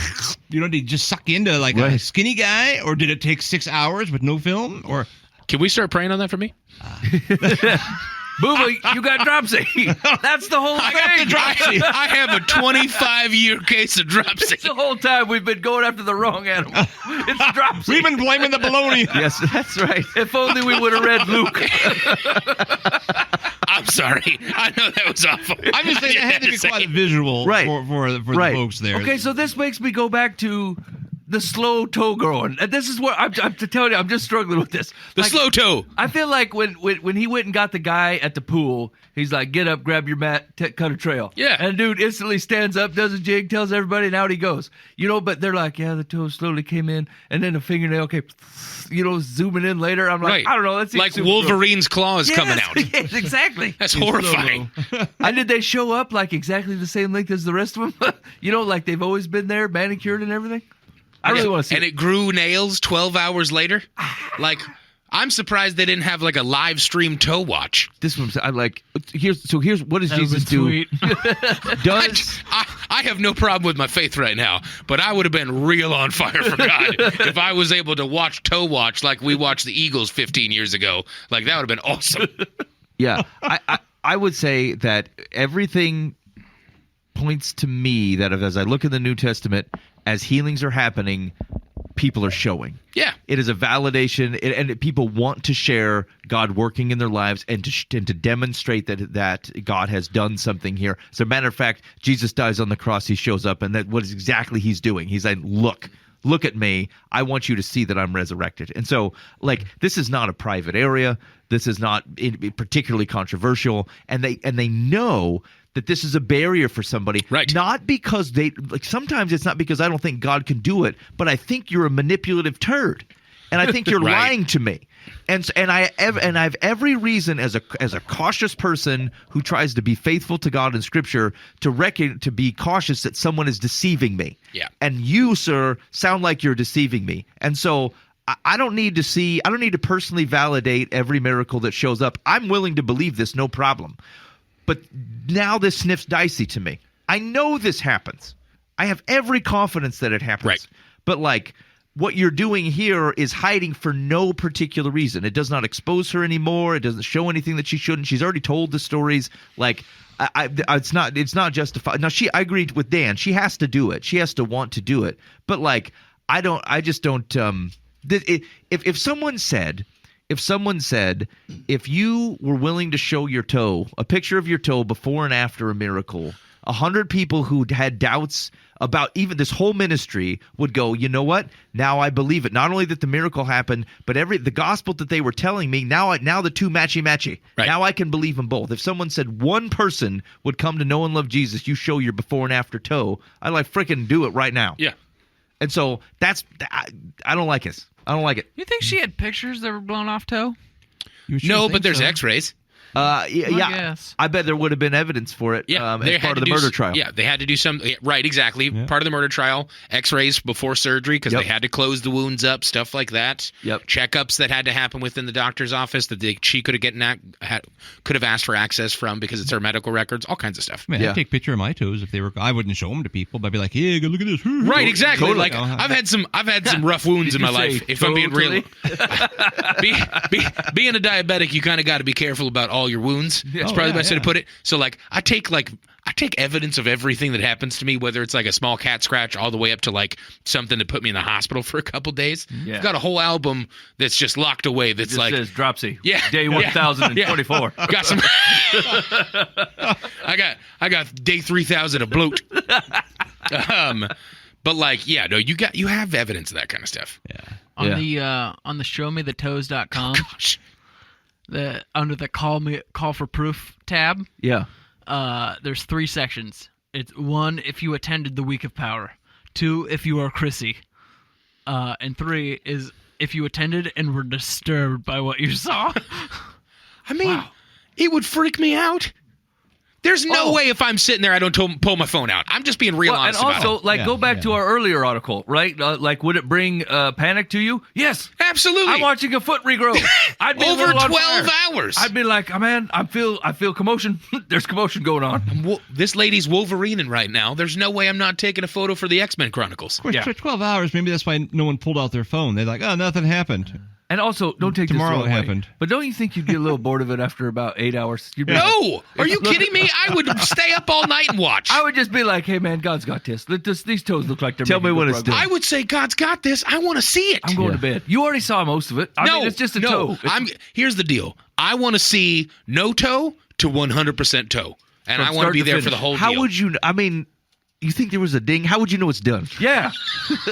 Did he just suck into like a skinny guy, or did it take 6 hours with no film? Or Can we start praying on that for me? Booba, you got dropsy. That's the whole thing. I have a 25-year case of dropsy. The whole time we've been going after the wrong animal. It's dropsy. we've been blaming the baloney. Yes, that's right. If only we would have read Luke. I'm sorry. I know that was awful. I'm just saying it had to be quite a visual for the folks there. Okay, so this makes me go back to the slow toe growing. And this is where I'm to tell you, I'm just struggling with this. The slow toe. I feel like when he went and got the guy at the pool, he's like, get up, grab your mat, cut a trail. Yeah. And the dude instantly stands up, does a jig, tells everybody, and out he goes. But they're like, yeah, the toe slowly came in, and then a fingernail, okay, zooming in later. I'm like, Right. I don't know. That's like Wolverine's claws coming out. Yes, exactly. That's horrifying. And did they show up like exactly the same length as the rest of them? Like they've always been there, manicured and everything? I really want to see And it grew nails 12 hours later? Like, I'm surprised they didn't have like a live stream toe watch. This one's I like. Here's what does That was Jesus do? sweet. I have no problem with my faith right now, but I would have been real on fire for God if I was able to watch toe watch like we watched the Eagles 15 years ago. Like, that would have been awesome. Yeah, I would say that everything points to me that as I look in the New Testament, as healings are happening, people are showing. Yeah. It is a validation, and people want to share God working in their lives and to demonstrate that God has done something here. As a matter of fact, Jesus dies on the cross. He shows up, and that what is exactly he's doing. He's like, look at me. I want you to see that I'm resurrected. And so, like, this is not a private area. This is not particularly controversial, and they know that this is a barrier for somebody. Right. Not because sometimes it's not because I don't think God can do it, but I think you're a manipulative turd. And I think you're Right. lying to me. And I have every reason as a cautious person who tries to be faithful to God and Scripture to be cautious that someone is deceiving me. Yeah. And you, sir, sound like you're deceiving me. And so I don't need to personally validate every miracle that shows up. I'm willing to believe this, no problem. But now this sniffs dicey to me. I know this happens. I have every confidence that it happens. Right. But like what you're doing here is hiding for no particular reason. It does not expose her anymore. It doesn't show anything that she shouldn't. She's already told the stories. Like it's not justified. Now I agreed with Dan. She has to do it. She has to want to do it. But like I just don't. If someone said, if you were willing to show your toe, a picture of your toe before and after a miracle, 100 people who had doubts about even this whole ministry would go, you know what? Now I believe it. Not only that the miracle happened, but the gospel that they were telling me, now the two matchy. Right. Now I can believe them both. If someone said one person would come to know and love Jesus, you show your before and after toe, I'd like freaking do it right now. Yeah. And so I don't like it. I don't like it. You think she had pictures that were blown off toe? No, but there's X-rays. Yeah, guess. I bet there would have been evidence for it Yeah, as part of the murder trial. Yeah, they had to do some. Yeah, right, exactly. Yeah. Part of the murder trial, X-rays before surgery because Yep. they had to close the wounds up, stuff like that. Yep. Checkups that had to happen within the doctor's office that she could have asked for access from because it's her medical records, all kinds of stuff. I mean, Yeah. I'd take a picture of my toes if they were. I wouldn't show them to people, but I'd be like, "Yeah, go look at this." Right, exactly. Totally. Like I've had some rough wounds in my life. If I'm being real, being a diabetic, you kind of got to be careful about all your wounds. That's probably the best way to put it. So like I take evidence of everything that happens to me, whether it's like a small cat scratch all the way up to like something that put me in the hospital for a couple days. Yeah. I've got a whole album that's just locked away. That's Just like says Dropsy. Yeah. Day 1024. got some. I got day 3000 of bloat. But like, yeah, no, you have evidence of that kind of stuff. On the showmethetoes.com, Gosh. under the call for proof tab, Yeah. there's 3 sections. It's 1, if you attended the Week of Power. 2, if you are Chrissy. And 3 is if you attended and were disturbed by what you saw. I mean, it would freak me out. There's no way if I'm sitting there I don't pull my phone out. I'm just being real Well, and honest about also, it. like, Yeah, go back yeah. to our earlier article, right? Like, would it bring panic to you? Yes. Absolutely. I'm watching a foot regrow. I'd be a Over little on 12 fire. hours. I'd be like, oh, man, I feel commotion. There's commotion going on. This lady's Wolverining right now. There's no way I'm not taking a photo for the X-Men Chronicles. Of course, Yeah. 12 hours. Maybe that's why no one pulled out their phone. They're like, "Oh, nothing happened." And also, don't take Tomorrow this the it wrong way, happened. But don't you think you'd get a little bored of it after about 8 hours? You'd be like, No! Are you kidding me? I would stay up all night and watch. I would just be like, hey, man, God's got this. These toes look like they're Tell making me when good it's progress. I would say God's got this. I want to see it. I'm going to bed. You already saw most of it. I mean, it's just a toe. Here's the deal. I want to see no toe to 100% toe. And From I want to start be to there for finish. the whole How deal. would you? I mean, you think there was a ding? How would you know it's done? Yeah.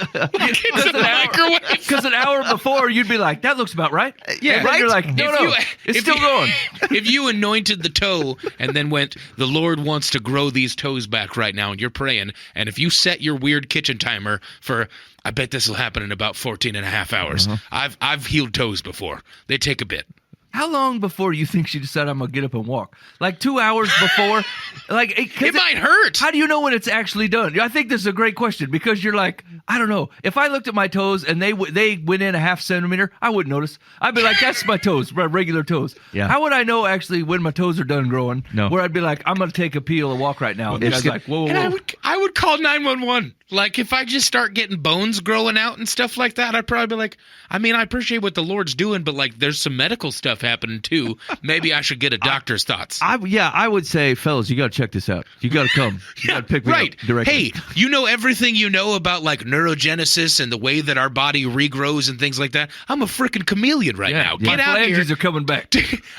It's a microwave. Because an hour before, you'd be like, that looks about right. Yeah, And then you're like, no, it's still going. If you anointed the toe and then went, the Lord wants to grow these toes back right now, and you're praying, and if you set your weird kitchen timer for, I bet this will happen in about 14 and a half hours. I've healed toes before. They take a bit. How long before you think she decided I'm going to get up and walk? Like 2 hours before? Like It might hurt. How do you know when it's actually done? I think this is a great question because you're like, I don't know. If I looked at my toes and they went in a half centimeter, I wouldn't notice. I'd be like, that's my toes, my regular toes. Yeah. How would I know actually when my toes are done growing? No. Where I'd be like, I'm going to take a peel and walk right now. And it's God's good. like, whoa, whoa, And whoa. I would call 911. Like, if I just start getting bones growing out and stuff like that, I'd probably be like, I mean, I appreciate what the Lord's doing, but, like, there's some medical stuff happening, too. Maybe I should get a doctor's thoughts. I would say, fellas, you got to check this out. You got to come. You got to pick me Right. up directly. Hey, you know everything you know about, like, neurogenesis and the way that our body regrows and things like that? I'm a freaking chameleon right now. My Get out here. phalanges are coming back.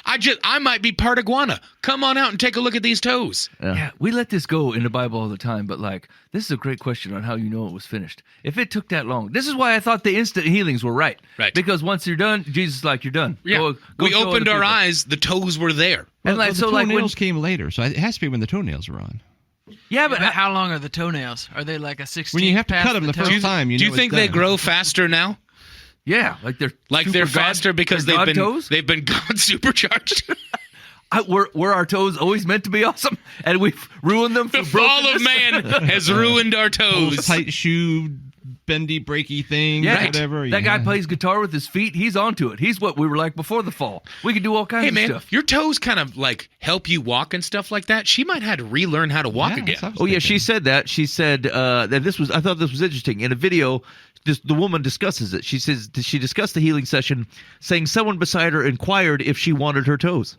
I might be part iguana. Come on out and take a look at these toes. Yeah, we let this go in the Bible all the time, but like, this is a great question on how you know it was finished. If it took that long, this is why I thought the instant healings were right. Right. Because once you're done, Jesus is like, you're done. Yeah. Go We show opened other our people. eyes. The toes were there. And like, the so like when, toenails came later, so it has to be when the toenails were on. yeah, But but how long are the toenails? Are they like a 16? When you have to cut them the first toe? time, you Do know you think it's they done. grow faster now? yeah, like they're They're faster because they're they've God been toes? they've been God supercharged. Were our toes always meant to be awesome, and we've ruined them. The through fall of brokenness? man has ruined our Those toes. tight shoe bendy, breaky thing, Yeah, whatever. That guy plays guitar with his feet. He's onto it. He's what we were like before the fall. We could do all kinds of stuff. Your toes kind of like help you walk and stuff like that. She might have to relearn how to walk again. Oh yeah, she said that. She said that this was. I thought this was interesting. In a video, the woman discusses it. She says she discussed the healing session, saying someone beside her inquired if she wanted her toes.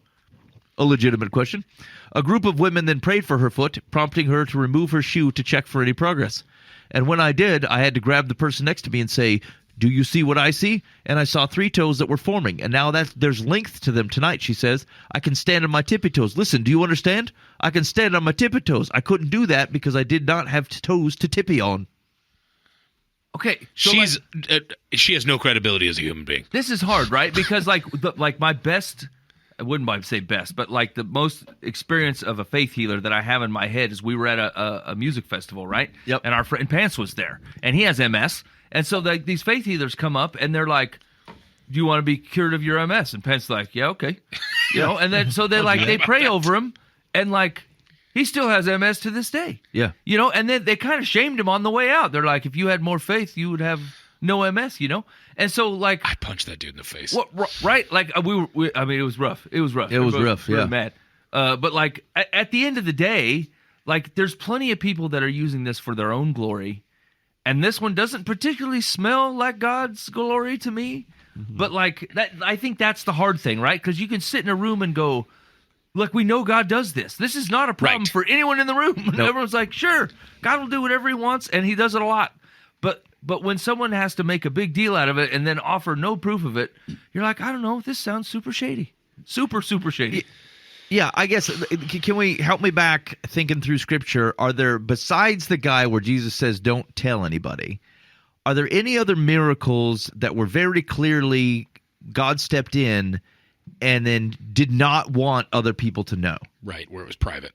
A legitimate question. A group of women then prayed for her foot, prompting her to remove her shoe to check for any progress. And when I did, I had to grab the person next to me and say, "Do you see what I see?" And I saw 3 toes that were forming. And now that there's length to them tonight, she says. I can stand on my tippy toes. Listen, do you understand? I can stand on my tippy toes. I couldn't do that because I did not have toes to tippy on. Okay, so she has no credibility as a human being. this is hard, right? Because like my best, I wouldn't say best, but like the most experience of a faith healer that I have in my head is we were at a music festival, right? Yep. And our friend Pants was there, and he has MS, and so these faith healers come up and they're like, "Do you want to be cured of your MS?" And Pants like, "Yeah, okay," and then so they pray over him, and like he still has MS to this day. Yeah. And then they kind of shamed him on the way out. They're like, "If you had more faith, you would have no MS," And so, like, I punched that dude in the face. Right? Like, I mean, it was rough. It was rough. It was rough. We were Yeah. mad. But like, at the end of the day, like, there's plenty of people that are using this for their own glory, and this one doesn't particularly smell like God's glory to me. Mm-hmm. But like that, I think that's the hard thing, right? Because you can sit in a room and go, "Look, we know God does this. This is not a problem for anyone in the room." Nope. Everyone's like, "Sure, God will do whatever He wants, and He does it a lot." But when someone has to make a big deal out of it and then offer no proof of it, you're like, I don't know, this sounds super shady. Super, super shady. Yeah, I guess, can we help me back thinking through Scripture? Are there, besides the guy where Jesus says, "Don't tell anybody," are there any other miracles that were very clearly God stepped in and then did not want other people to know? Right, where it was private.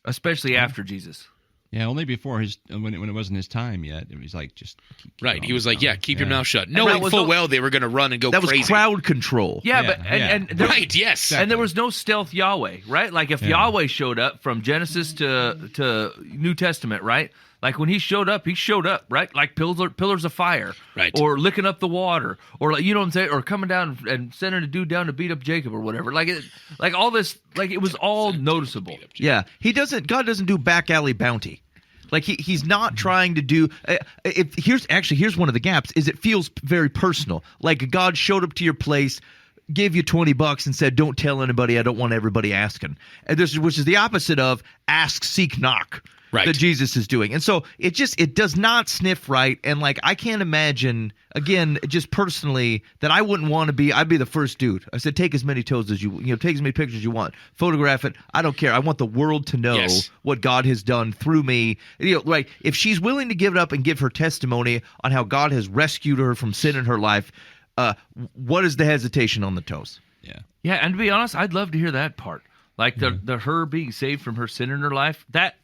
Especially after Jesus. Yeah, only before when it wasn't his time yet. It was like just right. He was like, "Yeah, keep your mouth shut," knowing full well they were going to run and go that crazy. Was crowd control. Yeah, Yeah, but and there, right, yes, and there was no stealth Yahweh, right? Like if Yahweh showed up from Genesis to New Testament, right? Like when he showed up, right? Like pillars of fire, right? Or licking up the water, or like, you know what I'm saying, or coming down and sending a dude down to beat up Jacob or whatever. Like all this, like it was all noticeable. Yeah, God doesn't do back alley bounty. Like he's not trying to do. Here's one of the gaps. Is it feels very personal. Like God showed up to your place, gave you $20 and said, "Don't tell anybody. I don't want everybody asking." And which is the opposite of ask, seek, knock. Right. That Jesus is doing. And so it does not sniff right. And like I can't imagine, again, just personally, that I wouldn't want to be. I'd be the first dude. I said, take as many toes as take as many pictures as you want. Photograph it. I don't care. I want the world to know what God has done through me. Like if she's willing to give it up and give her testimony on how God has rescued her from sin in her life, what is the hesitation on the toes? Yeah. Yeah, and to be honest, I'd love to hear that part. Like the her being saved from her sin in her life, that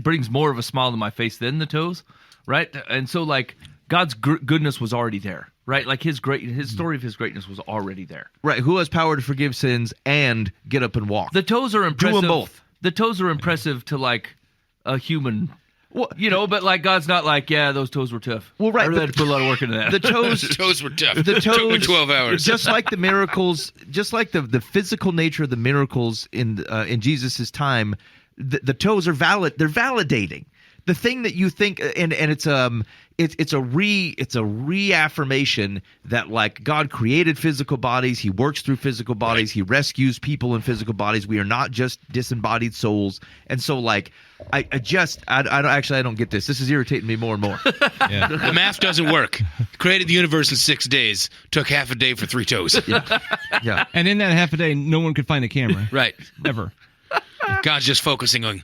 brings more of a smile to my face than the toes, right? And so like God's goodness was already there, right? Like his story of his greatness was already there. Right. Who has power to forgive sins and get up and walk? The toes are impressive. Do them both. The toes are impressive to like a human. Well, but like God's not like, yeah, those toes were tough. Well, right. I had to put a lot of work into that. The toes were tough. The toes took me 12 hours. Just like the miracles, just like the physical nature of the miracles in Jesus' time, the toes are valid. They're validating the thing that you think, and it's a reaffirmation that like God created physical bodies. He works through physical bodies. Right. He rescues people in physical bodies. We are not just disembodied souls. And so like I don't get this. This is irritating me more and more. Yeah. The math doesn't work. Created the universe in 6 days. Took half a day for 3 toes. Yeah. And in that half a day, no one could find the camera. Right. Ever. God's just focusing on.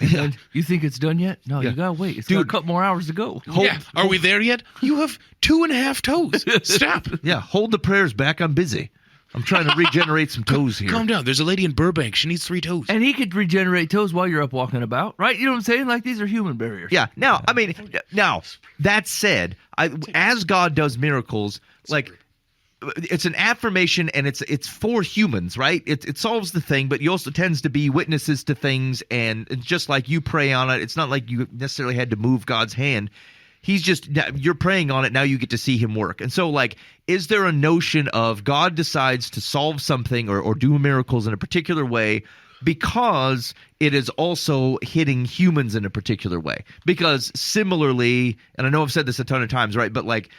And you think it's done yet? No, you gotta wait. It's got a couple more hours to go. Are we there yet? You have 2.5 toes. Stop. Yeah, hold the prayers back. I'm busy. I'm trying to regenerate some toes here. Calm down. There's a lady in Burbank. She needs 3 toes. And he could regenerate toes while you're up walking about, right? You know what I'm saying? Like these are human barriers. Yeah. Now, that said, as God does miracles, like it's an affirmation, and it's for humans, right? It solves the thing, but he also tends to be witnesses to things, and just like you pray on it, it's not like you necessarily had to move God's hand. You're praying on it, now you get to see him work. And so, like, is there a notion of God decides to solve something or do miracles in a particular way because it is also hitting humans in a particular way? Because similarly, and I know I've said this a ton of times, right? But like,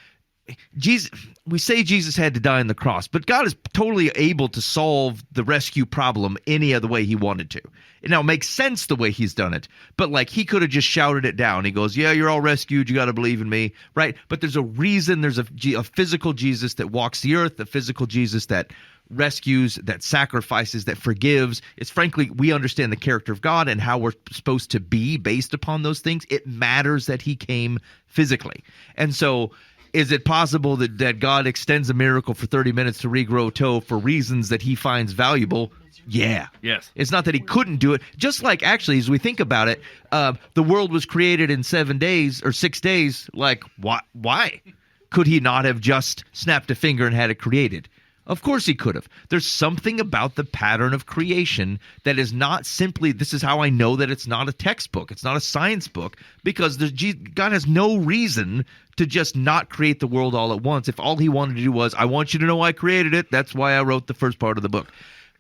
Jesus, we say Jesus had to die on the cross, but God is totally able to solve the rescue problem any other way he wanted to. It now makes sense the way he's done it, but like he could have just shouted it down. He goes, yeah, you're all rescued. You got to believe in me, right? But there's a reason. There's a physical Jesus that walks the earth, the physical Jesus that rescues, that sacrifices, that forgives. It's frankly, we understand the character of God and how we're supposed to be based upon those things. It matters that he came physically. And so is it possible that God extends a miracle for 30 minutes to regrow toe for reasons that he finds valuable? Yeah. Yes. It's not that he couldn't do it. Just like, actually, as we think about it, the world was created in 7 days or 6 days. Like, why? Could he not have just snapped a finger and had it created? Of course he could have. There's something about the pattern of creation that is not simply, this is how I know that it's not a textbook. It's not a science book, because God has no reason to just not create the world all at once. If all he wanted to do was, I want you to know I created it, that's why I wrote the first part of the book.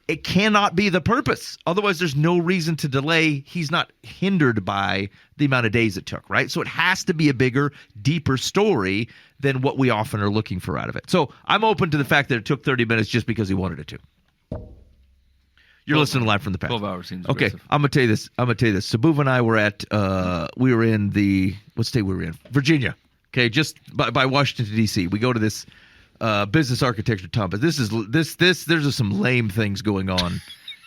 It cannot be the purpose. Otherwise, there's no reason to delay. He's not hindered by the amount of days it took, right? So it has to be a bigger, deeper story than what we often are looking for out of it. So I'm open to the fact that it took 30 minutes just because he wanted it to. You're listening to Live from the Past. 12 hours seems okay. aggressive. I'm gonna tell you this. So Buva and I were at we were in what state were we in? Virginia. Okay, just by Washington D.C. We go to this business architecture conference. There's some lame things going on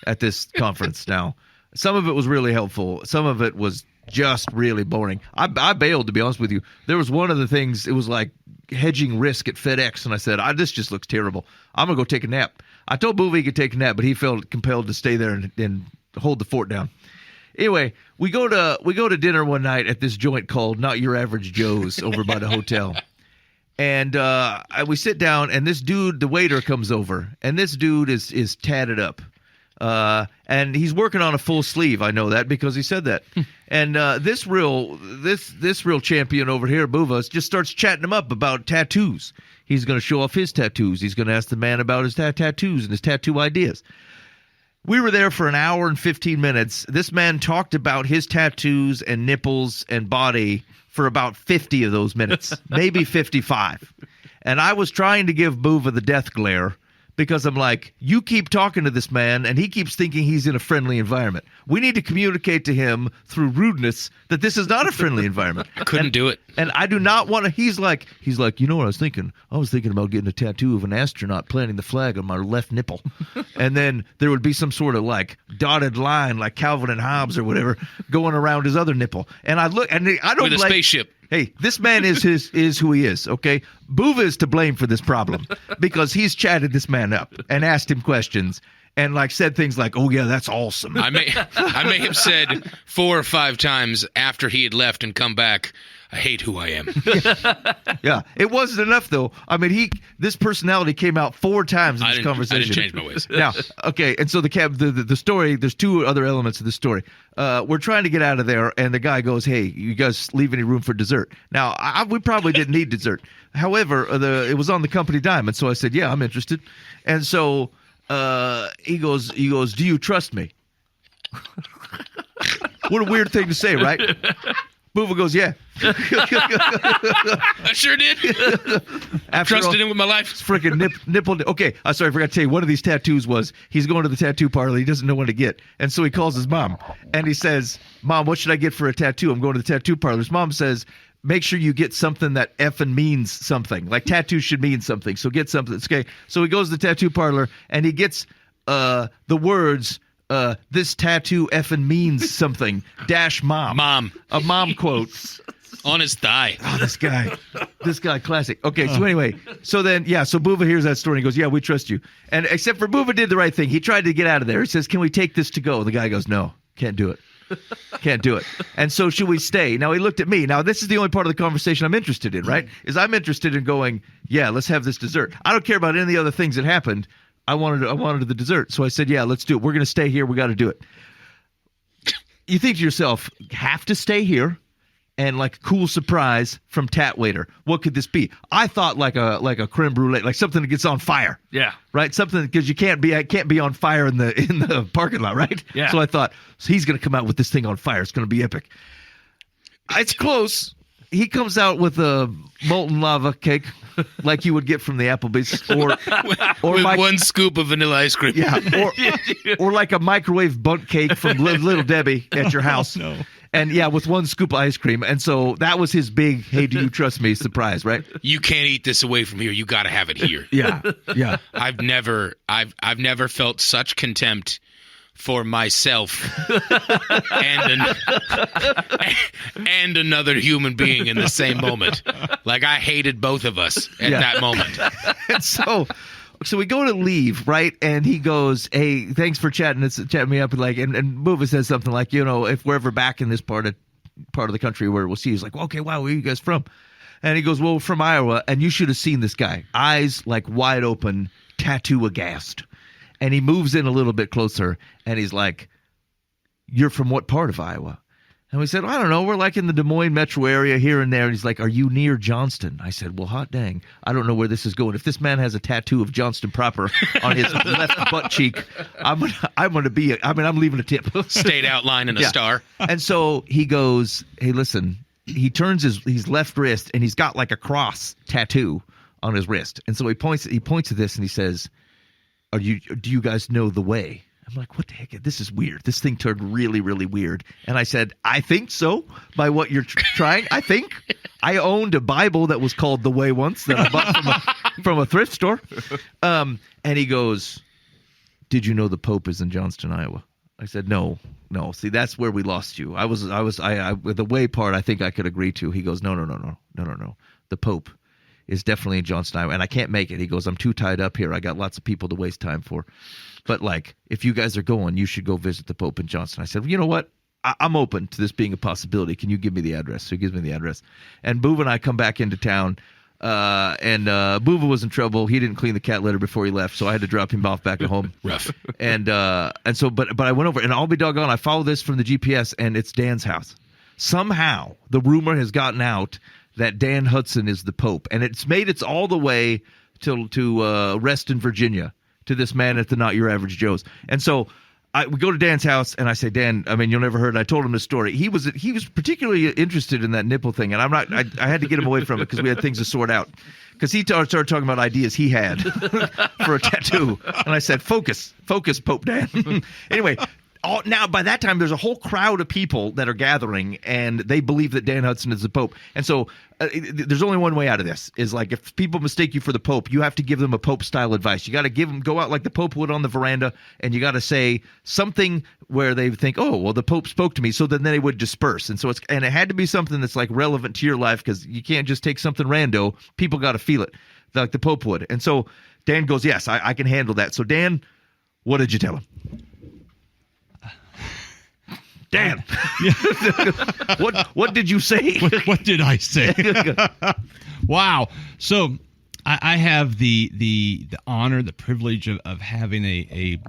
at this conference now. Some of it was really helpful. Some of it was just really boring. I bailed, to be honest with you. There was one of the things, it was like hedging risk at FedEx, and I said, this just looks terrible. I'm going to go take a nap. I told Boovie he could take a nap, but he felt compelled to stay there and hold the fort down. Anyway, we go to dinner one night at this joint called Not Your Average Joe's over by the hotel. And we sit down, and this dude, the waiter, comes over, and this dude is tatted up. And he's working on a full sleeve. I know that because he said that. And this real champion over here, Buvas, just starts chatting him up about tattoos. He's going to show off his tattoos. He's going to ask the man about his tattoos and his tattoo ideas. We were there for an hour and 15 minutes. This man talked about his tattoos and nipples and body for about 50 of those minutes, maybe 55. And I was trying to give Buva the death glare, because I'm like, you keep talking to this man, and he keeps thinking he's in a friendly environment. We need to communicate to him through rudeness that this is not a friendly environment. I couldn't do it. And I do not want to. He's like, you know what I was thinking? I was thinking about getting a tattoo of an astronaut planting the flag on my left nipple. And then there would be some sort of like dotted line, like Calvin and Hobbes or whatever, going around his other nipple. And I look, and I don't with a spaceship. Hey, this man is who he is, okay? Buva is to blame for this problem because he's chatted this man up and asked him questions and like said things like, "Oh yeah, that's awesome." I may have said 4 or 5 times after he had left and come back, I hate who I am. Yeah, it wasn't enough though. I mean, this personality came out 4 times in this conversation. I didn't change my ways. Now, okay, and so the story. There's 2 other elements of the story. We're trying to get out of there, and the guy goes, "Hey, you guys leave any room for dessert?" Now, we probably didn't need dessert. However, it was on the company dime, and so I said, "Yeah, I'm interested." And so he goes, "Do you trust me?" What a weird thing to say, right? Buva goes, "Yeah." I sure did. Trusted him with my life. Freaking nipple. Okay, I'm sorry, I forgot to tell you. One of these tattoos was he's going to the tattoo parlor. He doesn't know what to get. And so he calls his mom. And he says, "Mom, what should I get for a tattoo? I'm going to the tattoo parlor." His mom says, "Make sure you get something that effing means something. Like tattoos should mean something. So get something that's okay." So he goes to the tattoo parlor and he gets the words, "This tattoo effing means something, dash mom." Mom. A mom quote. On his thigh. Oh, this guy, classic. Okay, so anyway, so Buva hears that story and he goes, "Yeah, we trust you." And except for Buva did the right thing. He tried to get out of there. He says, "Can we take this to go?" The guy goes, "No, can't do it." Can't do it. And so should we stay? Now he looked at me. Now this is the only part of the conversation I'm interested in, right? Is I'm interested in going, yeah, let's have this dessert. I don't care about any of the other things that happened. I wanted the dessert. So I said, yeah, let's do it. We're going to stay here. We got to do it. You think to yourself, have to stay here? And like a cool surprise from Tat Waiter. What could this be? I thought like a creme brulee, like something that gets on fire. Yeah. Right? Something because I can't be on fire in the parking lot, right? Yeah. So I thought he's gonna come out with this thing on fire. It's gonna be epic. It's close. He comes out with a molten lava cake like you would get from the Applebee's or with like, one scoop of vanilla ice cream. yeah, or like a microwave bundt cake from Little Debbie at your house. No. And yeah, with one scoop of ice cream. And so that was his big, hey, do you trust me surprise, right? You can't eat this away from here. You got to have it here. Yeah. Yeah. I've never felt such contempt for myself and another human being in the same moment. Like I hated both of us at that moment. And so we go to leave, right? And he goes, hey, thanks for chatting me up. And Bova says something like, if we're ever back in this part of the country where we'll see, he's like, well, okay, wow, where are you guys from? And he goes, well, from Iowa. And you should have seen this guy. Eyes like wide open, tattoo aghast. And he moves in a little bit closer and he's like, you're from what part of Iowa? And we said, I don't know. We're like in the Des Moines metro area here and there. And he's like, are you near Johnston? I said, well, hot dang. I don't know where this is going. If this man has a tattoo of Johnston proper on his left butt cheek, I'm leaving a tip. State outline and a star. And so he goes, hey, listen, he turns his left wrist and he's got like a cross tattoo on his wrist. And so he points at this and he says, do you guys know the way? I'm like, what the heck? This is weird. This thing turned really, really weird. And I said, I think so, by what you're trying. I think. I owned a Bible that was called The Way once that I bought from a thrift store. And he goes, did you know the Pope is in Johnston, Iowa? I said, no. See, that's where we lost you. I with the way part, I think I could agree to. He goes, no. The Pope is definitely in Johnston, Iowa, and I can't make it. He goes, I'm too tied up here. I got lots of people to waste time for. But like, if you guys are going, you should go visit the Pope in Johnston. I said, well, you know what? I'm open to this being a possibility. Can you give me the address? So he gives me the address. And Boova and I come back into town, and Boova was in trouble. He didn't clean the cat litter before he left, so I had to drop him off back at home. Rough. And so, but I went over, and I'll be doggone, I follow this from the GPS, and it's Dan's house. Somehow, the rumor has gotten out that Dan Hudson is the Pope, and it's made its all the way to Reston, Virginia, to this man at the Not Your Average Joe's. And so we go to Dan's house, and I say, Dan, I mean, you'll never heard. I told him the story. He was particularly interested in that nipple thing, and I had to get him away from it because we had things to sort out. Because he started talking about ideas he had for a tattoo, and I said, focus, Pope Dan. Anyway. Now, by that time, there's a whole crowd of people that are gathering, and they believe that Dan Hudson is the Pope. And so there's only one way out of this, is like if people mistake you for the Pope, you have to give them a Pope-style advice. You got to go out like the Pope would on the veranda, and you got to say something where they think, oh, well, the Pope spoke to me, so then they would disperse. And so it had to be something that's like relevant to your life, because you can't just take something rando. People got to feel it, like the Pope would. And so Dan goes, yes, I can handle that. So Dan, what did you tell him? Dan, what did you say? What did I say? Wow. So I have the honor, the privilege of having a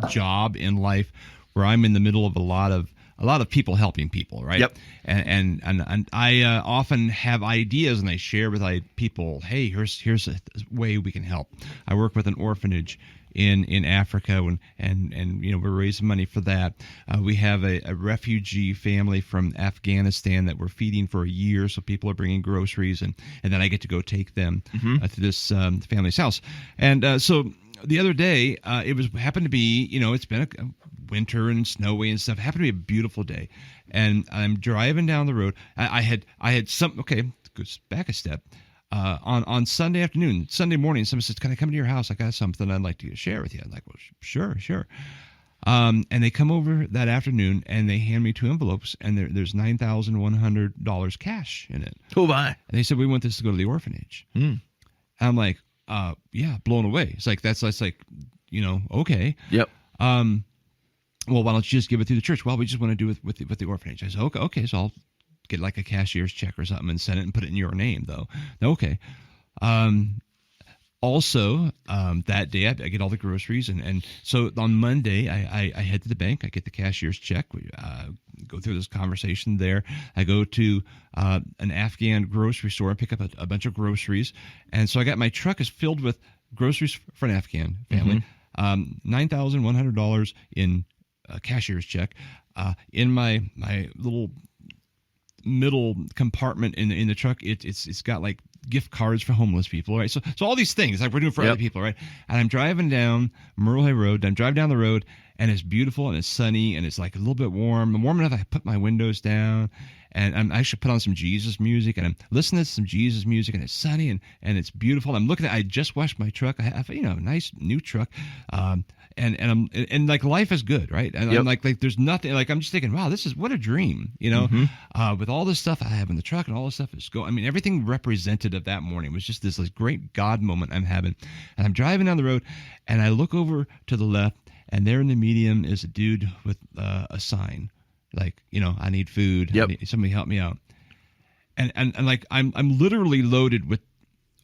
job in life where I'm in the middle of a lot of people helping people, right? Yep. And I often have ideas, and I share with people, hey, here's a way we can help. I work with an orphanage in Africa, and we're raising money for that. We have a refugee family from Afghanistan that we're feeding for a year, so people are bringing groceries, and then I get to go take them to this family's house. And so the other day, happened to be, it's been a winter and snowy and stuff. It happened to be a beautiful day, and I'm driving down the road. I had some. Okay, goes back a step. On Sunday morning, someone says, can I come to your house? I got something I'd like to share with you. I'm like, well, sure. And they come over that afternoon, and they hand me 2 envelopes, and there's $9,100 cash in it. Oh, my. And they said, we want this to go to the orphanage. And I'm like, yeah, blown away. It's like, that's like, okay. Yep. well, why don't you just give it through the church? Well, we just want to do it with the orphanage. I said, okay, so I'll get like a cashier's check or something and send it and put it in your name, though. Okay. Also, that day I get all the groceries, and so on Monday I head to the bank. I get the cashier's check. We go through this conversation there. I go to an Afghan grocery store and pick up a bunch of groceries, and so I got my truck is filled with groceries for an Afghan family. $9,100 in a cashier's check. In my little middle compartment in the truck, it's got like gift cards for homeless people, right? So all these things like we're doing for other people, right? And I'm driving down Merle Road. I'm driving down the road, and it's beautiful and it's sunny and it's like a little bit warm enough. I put my windows down, and I actually put on some Jesus music, and I'm listening to some Jesus music, and it's sunny and it's beautiful. I'm looking at. I just washed my truck. I have a nice new truck. And like life is good, right? And I'm like there's nothing, like I'm just thinking, wow, this is what a dream, with all this stuff I have in the truck and all this stuff is going. I mean, everything represented of that morning was just this like great God moment I'm having. And I'm driving down the road, and I look over to the left, and there in the median is a dude with a sign, like I need food. Somebody help me out. And like I'm literally loaded with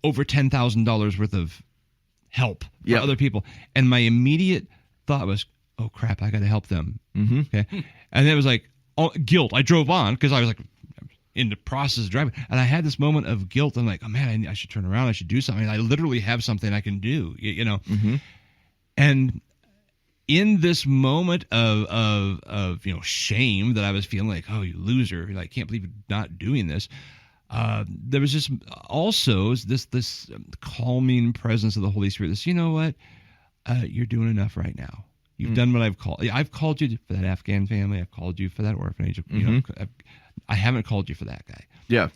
over $10,000 worth of help for other people, and my immediate thought was, oh crap, I got to help them. Okay. And it was like guilt. I drove on because I was like in the process of driving, and I had this moment of guilt. I'm like, oh man, I should turn around, I should do something. I literally have something I can do, and in this moment of shame that I was feeling, like, oh, you loser, like, can't believe you're not doing this. There was just also this calming presence of the Holy Spirit. This, you know what, you're doing enough right now. You've done what I've called. I've called you for that Afghan family. I've called you for that orphanage. I haven't called you for that guy. Yeah.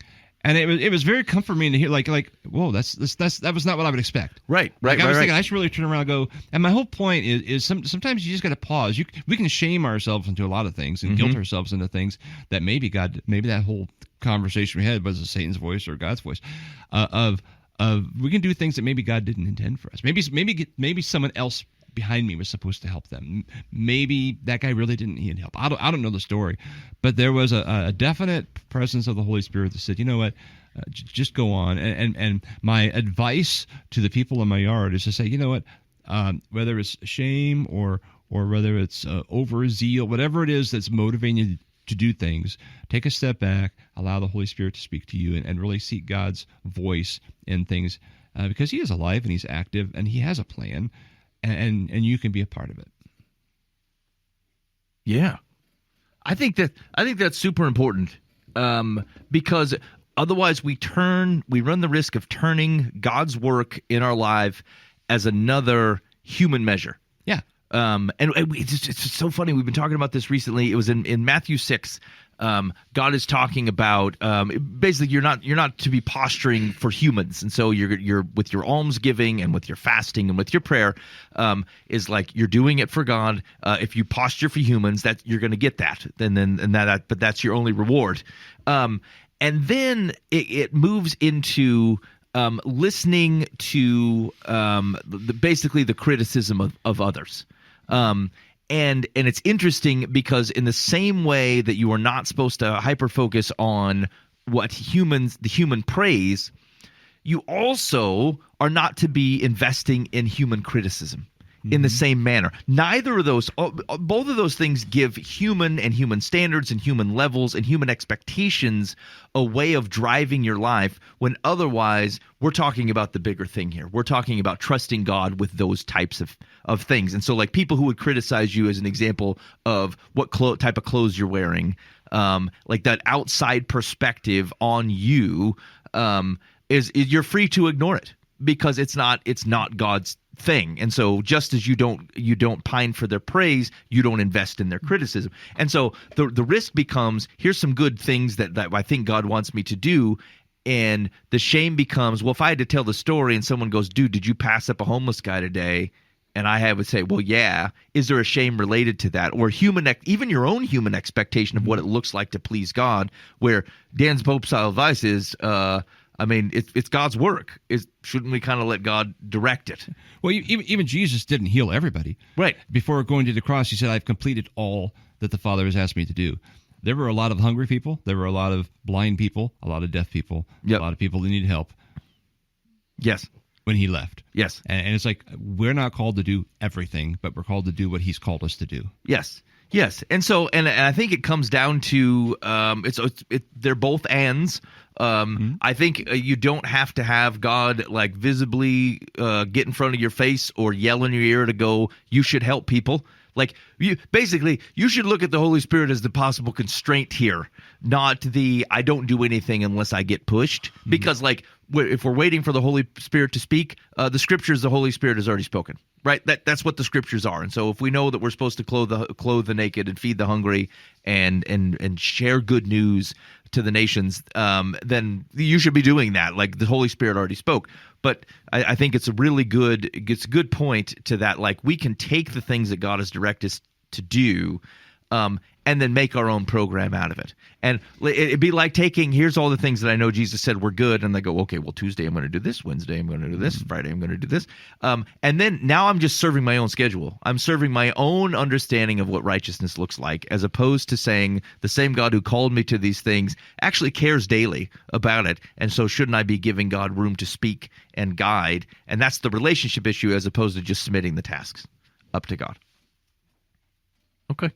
And it was very comforting to hear, like, whoa, that was not what I would expect. Right. I was thinking I should really turn around and go. And my whole point is sometimes you just got to pause. We can shame ourselves into a lot of things and guilt ourselves into things that maybe that whole conversation we had was a Satan's voice or God's voice. We can do things that maybe God didn't intend for us. Maybe someone else behind me was supposed to help them. Maybe that guy really didn't need help. I don't know the story, but there was a definite presence of the Holy Spirit that said, you know what, just go on. And my advice to the people in my yard is to say, you know what, whether it's shame or whether it's overzeal, whatever it is that's motivating you to do things, take a step back, allow the Holy Spirit to speak to you, and really seek God's voice in things, because He is alive and He's active and He has a plan. And you can be a part of it. Yeah, I think that's super important, because otherwise we run the risk of turning God's work in our life as another human measure. Yeah. And it's so funny. We've been talking about this recently. It was in Matthew 6. God is talking about basically you're not to be posturing for humans, and so you're with your almsgiving and with your fasting and with your prayer is like you're doing it for God. If you posture for humans, that you're going to get that, but that's your only reward. And then it moves into listening to basically the criticism of others. And it's interesting because in the same way that you are not supposed to hyper-focus on what the human praise, you also are not to be investing in human criticism in the same manner. Neither of those, both of those things give human and human standards and human levels and human expectations a way of driving your life, when otherwise we're talking about the bigger thing here. We're talking about trusting God with those types of things. And so like people who would criticize you as an example of what type of clothes you're wearing, like that outside perspective on you, is you're free to ignore it because it's not God's thing. And so just as you don't pine for their praise, you don't invest in their criticism. And so the risk becomes, here's some good things that I think God wants me to do, and the shame becomes, well, if I had to tell the story and someone goes, dude, did you pass up a homeless guy today? And I would say, well, yeah. Is there a shame related to that? Or even your own human expectation of what it looks like to please God, where Dan's Pope style advice is, I mean, it's God's work. Shouldn't we kind of let God direct it? Well, even Jesus didn't heal everybody. Right. Before going to the cross, he said, I've completed all that the Father has asked me to do. There were a lot of hungry people. There were a lot of blind people, a lot of deaf people, a lot of people that needed help. Yes. When he left. Yes. And it's like, we're not called to do everything, but we're called to do what he's called us to do. Yes. Yes. And so, and I think it comes down to, they're both ands. I think you don't have to have God like visibly get in front of your face or yell in your ear to go, you should help people. Like you should look at the Holy Spirit as the possible constraint here, not the I don't do anything unless I get pushed. Because like if we're waiting for the Holy Spirit to speak, the scriptures, the Holy Spirit has already spoken, right? That's what the scriptures are. And so if we know that we're supposed to clothe the naked and feed the hungry and share good news to the nations, then you should be doing that. Like the Holy Spirit already spoke. But I think it's a good point to that. Like we can take the things that God has directed us to do, and then make our own program out of it. And it'd be like taking, here's all the things that I know Jesus said were good, and they go, okay, well, Tuesday I'm going to do this, Wednesday I'm going to do this, Friday I'm going to do this. And then now I'm just serving my own schedule. I'm serving my own understanding of what righteousness looks like, as opposed to saying the same God who called me to these things actually cares daily about it. And so shouldn't I be giving God room to speak and guide? And that's the relationship issue, as opposed to just submitting the tasks up to God. Okay.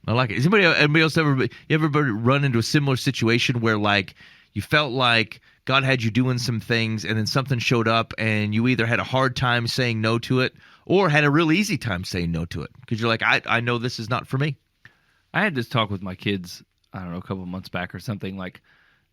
I like it. Anybody else ever run into a similar situation where like you felt like God had you doing some things and then something showed up and you either had a hard time saying no to it or had a real easy time saying no to it because you're like, I know this is not for me. I had this talk with my kids, I don't know, a couple of months back or something. Like,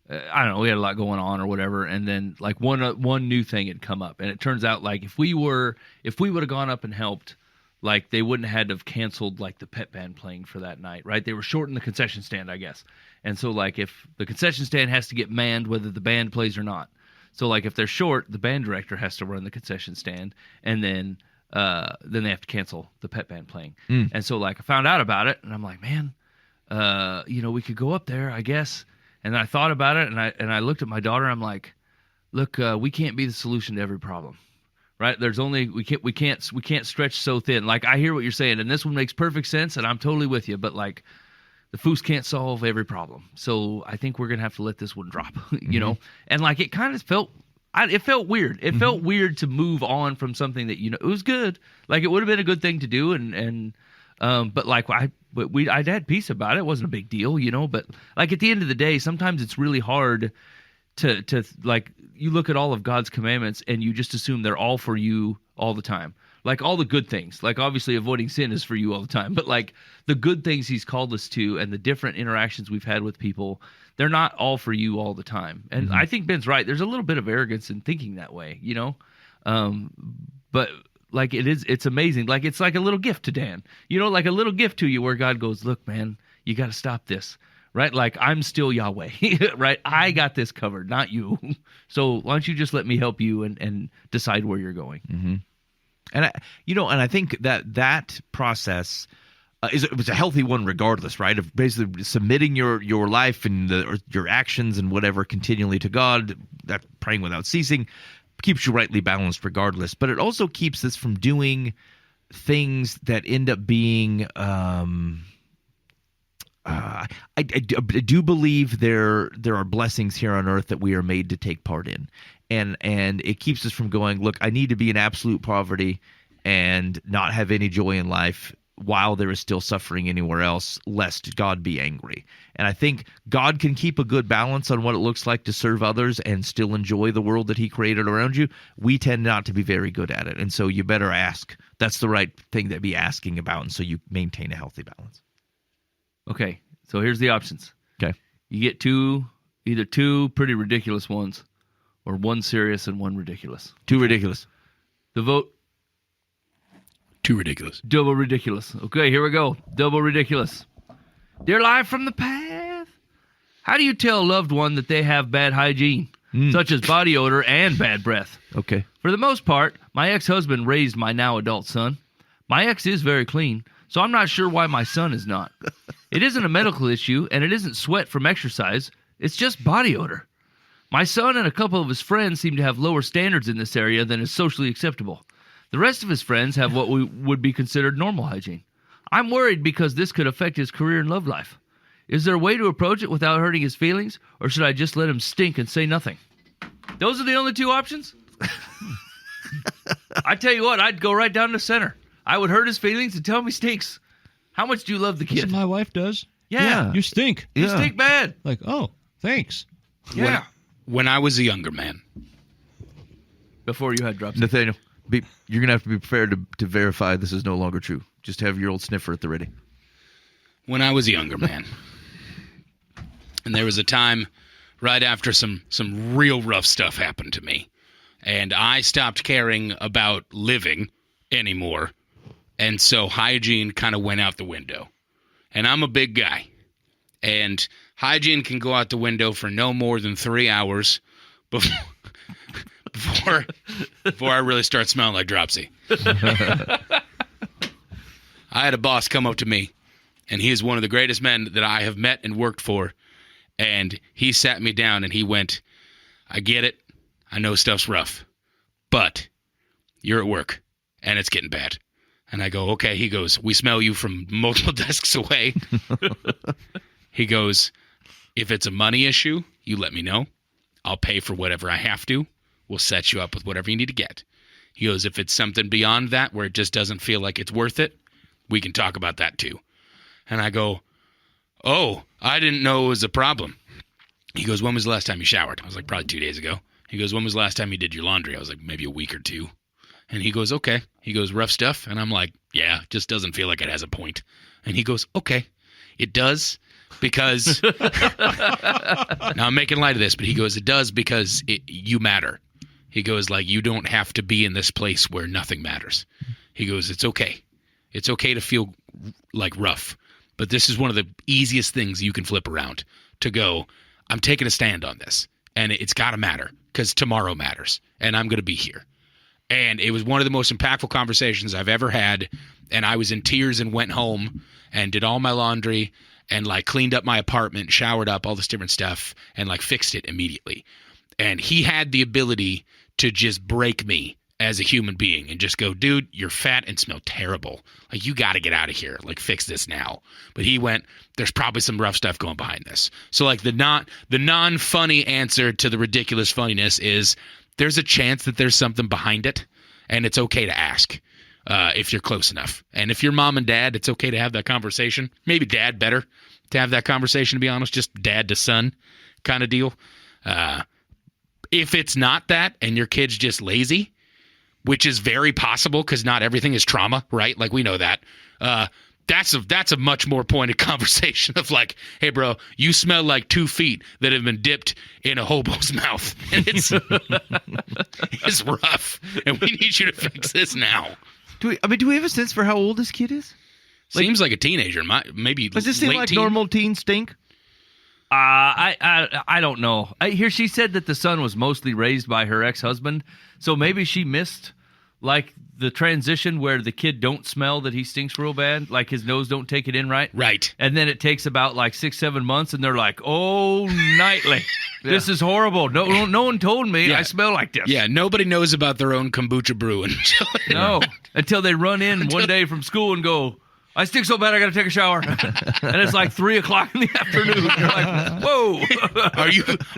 I don't know, we had a lot going on or whatever, and then like one new thing had come up, and it turns out like if we would have gone up and helped, like they wouldn't have had to have canceled like the pep band playing for that night, right? They were shorting the concession stand, I guess. And so like if the concession stand has to get manned whether the band plays or not. So like if they're short, the band director has to run the concession stand, and then they have to cancel the pep band playing. And so like I found out about it, and I'm like, man, we could go up there, I guess. And I thought about it, and I looked at my daughter, and I'm like, look, we can't be the solution to every problem. Right? There's only we can't stretch so thin. Like I hear what you're saying, and this one makes perfect sense, and I'm totally with you. But like, the foos can't solve every problem, so I think we're gonna have to let this one drop. You know, and like it kind of felt weird. It felt weird to move on from something that it was good. Like it would have been a good thing to do, but like I'd had peace about it. It wasn't a big deal, But like at the end of the day, sometimes it's really hard to like you look at all of God's commandments and you just assume they're all for you all the time. Like all the good things, like obviously avoiding sin is for you all the time, but like the good things he's called us to and the different interactions we've had with people, they're not all for you all the time. And I think Ben's right. There's a little bit of arrogance in thinking that way, but like it's amazing. Like it's like a little gift to Dan, like a little gift to you where God goes, look, man, you got to stop this. Right? Like, I'm still Yahweh, right? I got this covered, not you. So why don't you just let me help you and decide where you're going? Mm-hmm. And I think that process it was a healthy one regardless, right? Of basically submitting your life and your actions and whatever continually to God, that praying without ceasing keeps you rightly balanced regardless. But it also keeps us from doing things that end up being... I do believe there are blessings here on earth that we are made to take part in, and it keeps us from going, look, I need to be in absolute poverty and not have any joy in life while there is still suffering anywhere else, lest God be angry. And I think God can keep a good balance on what it looks like to serve others and still enjoy the world that he created around you. We tend not to be very good at it, and so you better ask. That's the right thing to be asking about, and so you maintain a healthy balance. Okay, so here's the options. Okay. You get either two pretty ridiculous ones or one serious and one ridiculous. Two ridiculous. The vote? Too ridiculous. Double ridiculous. Okay, here we go. Double ridiculous. Dear Live from the Path. How do you tell a loved one that they have bad hygiene, such as body odor and bad breath? Okay. For the most part, my ex-husband raised my now adult son. My ex is very clean, so I'm not sure why my son is not. It isn't a medical issue, and it isn't sweat from exercise. It's just body odor. My son and a couple of his friends seem to have lower standards in this area than is socially acceptable. The rest of his friends have what would be considered normal hygiene. I'm worried because this could affect his career and love life. Is there a way to approach it without hurting his feelings, or should I just let him stink and say nothing? Those are the only two options? I tell you what, I'd go right down the center. I would hurt his feelings and tell him he stinks. How much do you love the kid? That's what my wife does. Yeah. You stink. You stink bad. Like, oh, thanks. Yeah. When I was a younger man. Before you had drops. Nathaniel, you're going to have to be prepared to verify this is no longer true. Just have your old sniffer at the ready. When I was a younger man. And there was a time right after some real rough stuff happened to me. And I stopped caring about living anymore. And so hygiene kind of went out the window. And I'm a big guy. And hygiene can go out the window for no more than 3 hours before I really start smelling like dropsy. I had a boss come up to me, and he is one of the greatest men that I have met and worked for. And he sat me down and he went, I get it. I know stuff's rough, but you're at work and it's getting bad. And I go, okay. He goes, we smell you from multiple desks away. He goes, if it's a money issue, you let me know. I'll pay for whatever I have to. We'll set you up with whatever you need to get. He goes, if it's something beyond that where it just doesn't feel like it's worth it, we can talk about that too. And I go, oh, I didn't know it was a problem. He goes, when was the last time you showered? I was like, probably 2 days ago. He goes, when was the last time you did your laundry? I was like, maybe a week or two. And he goes, okay. He goes, rough stuff? And I'm like, yeah, just doesn't feel like it has a point. And he goes, okay, it does because now I'm making light of this, but he goes, it does because you matter. He goes, like, you don't have to be in this place where nothing matters. He goes, it's okay. It's okay to feel like rough, but this is one of the easiest things you can flip around to go, I'm taking a stand on this, and it's got to matter because tomorrow matters, and I'm going to be here. And it was one of the most impactful conversations I've ever had, and I was in tears and went home and did all my laundry and, like, cleaned up my apartment, showered up, all this different stuff, and, like, fixed it immediately. And he had the ability to just break me as a human being and just go, dude, you're fat and smell terrible. Like, you got to get out of here. Like, fix this now. But he went, there's probably some rough stuff going behind this. So, like, the non-funny answer to the ridiculous funniness is there's a chance that there's something behind it, and it's okay to ask if you're close enough. And if you're mom and dad, it's okay to have that conversation. Maybe dad better to have that conversation, to be honest, just dad to son kind of deal. If it's not that and your kid's just lazy, which is very possible because not everything is trauma, right? Like, we know that. That's a much more pointed conversation of like, hey, bro, you smell like 2 feet that have been dipped in a hobo's mouth. And it's rough. And we need you to fix this now. Do we have a sense for how old this kid is? Seems like a teenager. Maybe does this seem like teen? Normal teen stink? I don't know. Here she said that the son was mostly raised by her ex-husband, so maybe she missed like the transition where the kid don't smell that he stinks real bad, like his nose don't take it in right. Right. And then it takes about like 6-7 months, and they're like, oh, nightly. This is horrible. No one told me I smell like this. Yeah, nobody knows about their own kombucha brew until they run in one day from school and go, I stink so bad I got to take a shower. And it's like 3 o'clock in the afternoon. You're like, whoa.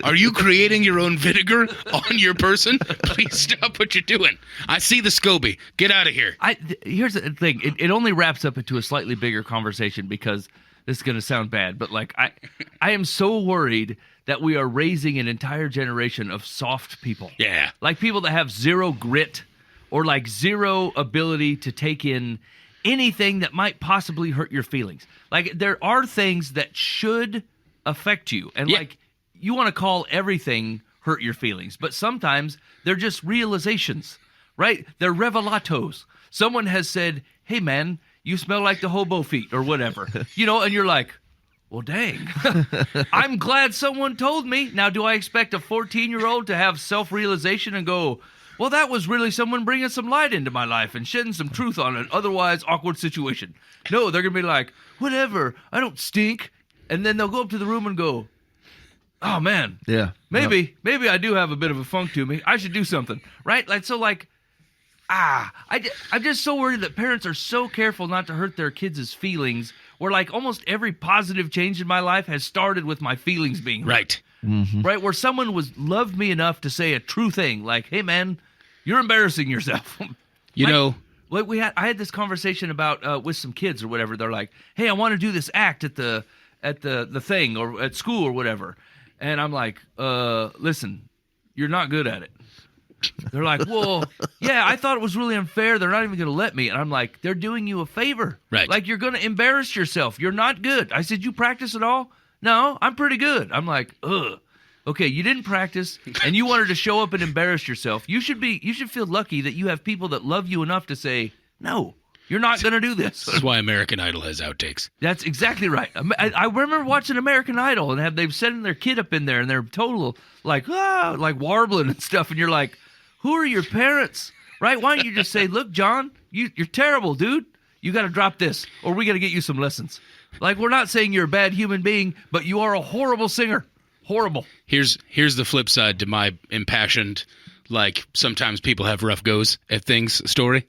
Are you creating your own vinegar on your person? Please stop what you're doing. I see the SCOBY. Get out of here. Here's the thing. It only wraps up into a slightly bigger conversation because this is going to sound bad. But like I am so worried that we are raising an entire generation of soft people. Yeah. Like people that have zero grit or like zero ability to take in anything that might possibly hurt your feelings. Like, there are things that should affect you. And, like, you want to call everything hurt your feelings. But sometimes they're just realizations, right? They're revelatos. Someone has said, hey, man, you smell like the hobo feet or whatever. And you're like, well, dang. I'm glad someone told me. Now, do I expect a 14-year-old to have self-realization and go, well, that was really someone bringing some light into my life and shedding some truth on an otherwise awkward situation. No, they're going to be like, whatever, I don't stink. And then they'll go up to the room and go, oh man, Yeah. maybe I do have a bit of a funk to me. I should do something, right? Like so, like I'm just so worried that parents are so careful not to hurt their kids' feelings. Where like almost every positive change in my life has started with my feelings being hurt. Right. Right, where someone loved me enough to say a true thing, like, "Hey, man, you're embarrassing yourself." Like I had this conversation about with some kids or whatever. They're like, "Hey, I want to do this act at the thing or at school or whatever," and I'm like, "Listen, you're not good at it." They're like, "Well, yeah, I thought it was really unfair. They're not even going to let me." And I'm like, "They're doing you a favor. Right. Like you're going to embarrass yourself. You're not good." I said, "You practice at all?" "No, I'm pretty good." I'm like, "Ugh. Okay, you didn't practice and you wanted to show up and embarrass yourself. You should feel lucky that you have people that love you enough to say, "No, you're not going to do this." This is why American Idol has outtakes. That's exactly right. I remember watching American Idol and they've sending their kid up in there and they're total like warbling and stuff, and you're like, who are your parents? Right? Why don't you just say, "Look, John, you're terrible, dude. You got to drop this, or we got to get you some lessons." Like, we're not saying you're a bad human being, but you are a horrible singer. Horrible. Here's the flip side to my impassioned, like, sometimes people have rough goes at things story.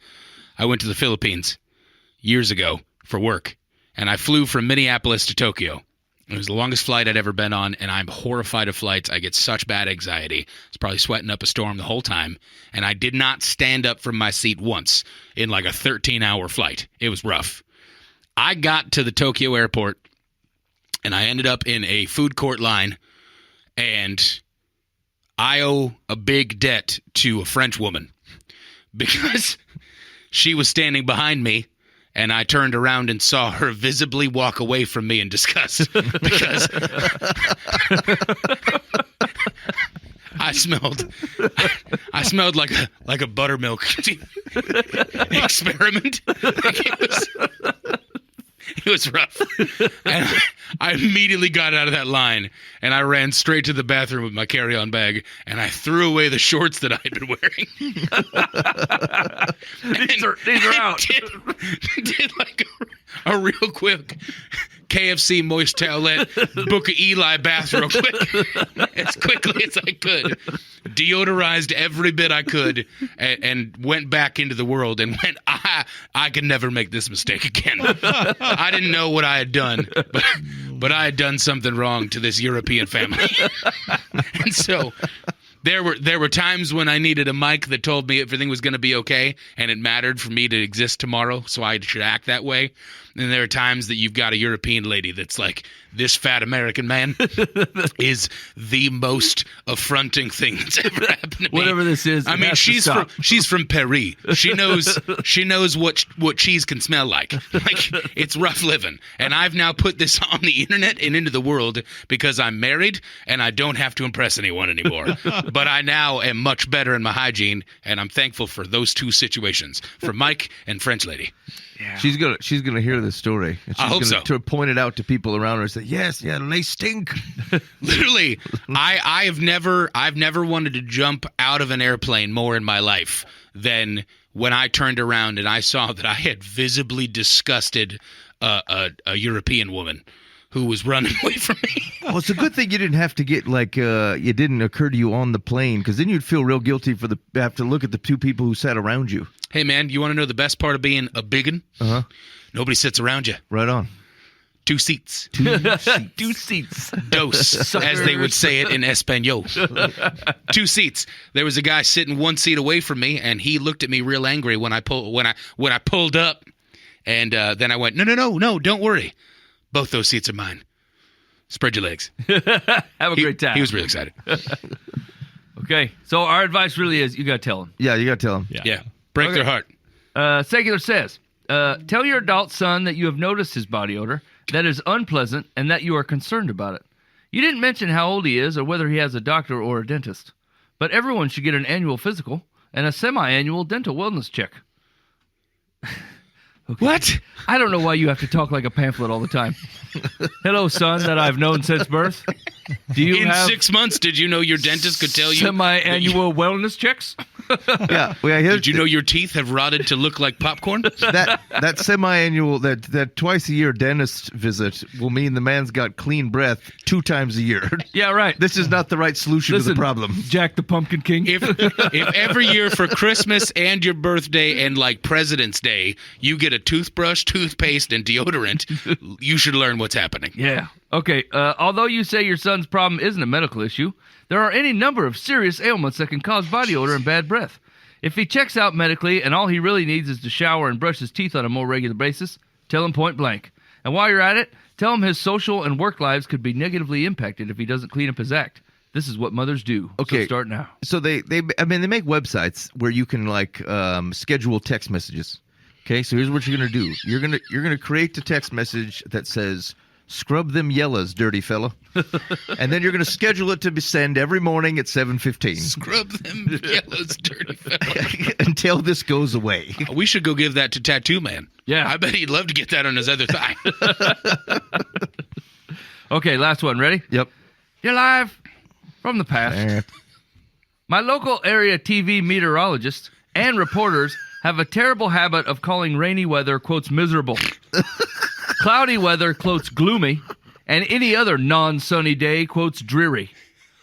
I went to the Philippines years ago for work, and I flew from Minneapolis to Tokyo. It was the longest flight I'd ever been on, and I'm horrified of flights. I get such bad anxiety. I was probably sweating up a storm the whole time, and I did not stand up from my seat once in like a 13-hour flight. It was rough. I got to the Tokyo airport, and I ended up in a food court line, and I owe a big debt to a French woman because she was standing behind me, and I turned around and saw her visibly walk away from me in disgust because I smelled like a buttermilk experiment. It was rough. And I immediately got out of that line, and I ran straight to the bathroom with my carry-on bag, and I threw away the shorts that I had been wearing. These are out. Did like a real quick KFC moist towelette, Book of Eli bath real quick, as quickly as I could. Deodorized every bit I could, and went back into the world and went, I can never make this mistake again. I didn't know what I had done, but I had done something wrong to this European family. And so there were times when I needed a mic that told me everything was going to be okay, and it mattered for me to exist tomorrow, so I should act that way. And there are times that you've got a European lady that's like, this fat American man is the most affronting thing that's ever happened to me. Whatever this is, I mean, she's from Paris. She knows what cheese can smell like. Like, it's rough living. And I've now put this on the internet and into the world because I'm married and I don't have to impress anyone anymore. But I now am much better in my hygiene, and I'm thankful for those two situations, for Mike and French lady. Yeah. She's gonna hear this story. And she's I hope so. To point it out to people around her and say, "Yes, yeah, they stink." Literally, I've never wanted to jump out of an airplane more in my life than when I turned around and I saw that I had visibly disgusted a European woman who was running away from me. Well, it's a good thing you didn't have to get it didn't occur to you on the plane, because then you'd feel real guilty have to look at the two people who sat around you. Hey, man, you want to know the best part of being a biggin? Uh-huh. Nobody sits around you. Right on. 2 seats. 2 seats. Dos, as they would say it in Espanol. 2 seats. There was a guy sitting 1 seat away from me, and he looked at me real angry when I pulled up, and then I went, no, don't worry. Both those seats are mine. Spread your legs. Have a great time. He was really excited. Okay, so our advice really is you got to tell them. Yeah, you got to tell them. Yeah. Break their heart. Secular says, tell your adult son that you have noticed his body odor, that is unpleasant, and that you are concerned about it. You didn't mention how old he is or whether he has a doctor or a dentist. But everyone should get an annual physical and a semi-annual dental wellness check. Okay. What? I don't know why you have to talk like a pamphlet all the time. Hello, son that I've known since birth. Do you In have 6 months, did you know your dentist could tell you? semi-annual wellness checks? Yeah. Did you know your teeth have rotted to look like popcorn? that semi-annual, that twice a year dentist visit will mean the man's got clean breath 2 times a year. Yeah, right. This is not the right solution to the problem. Jack the Pumpkin King. If every year for Christmas and your birthday and like President's Day, you get a toothbrush, toothpaste, and deodorant, you should learn what's happening. Yeah. Okay. Although you say your son's problem isn't a medical issue, there are any number of serious ailments that can cause body odor and bad breath. If he checks out medically and all he really needs is to shower and brush his teeth on a more regular basis, tell him point blank. And while you're at it, tell him his social and work lives could be negatively impacted if he doesn't clean up his act. This is what mothers do. Okay. So start now. So they make websites where you can schedule text messages. Okay, so here's what you're gonna do. You're gonna create a text message that says, "Scrub them yellows, dirty fella," and then you're gonna schedule it to be sent every morning at 7:15. Scrub them yellows, dirty fella. Until this goes away. We should go give that to Tattoo Man. Yeah. I bet he'd love to get that on his other thigh. Okay, last one. Ready? Yep. You're live from the past. My local area TV meteorologists and reporters have a terrible habit of calling rainy weather, quotes, miserable, cloudy weather, quotes, gloomy, and any other non-sunny day, quotes, dreary.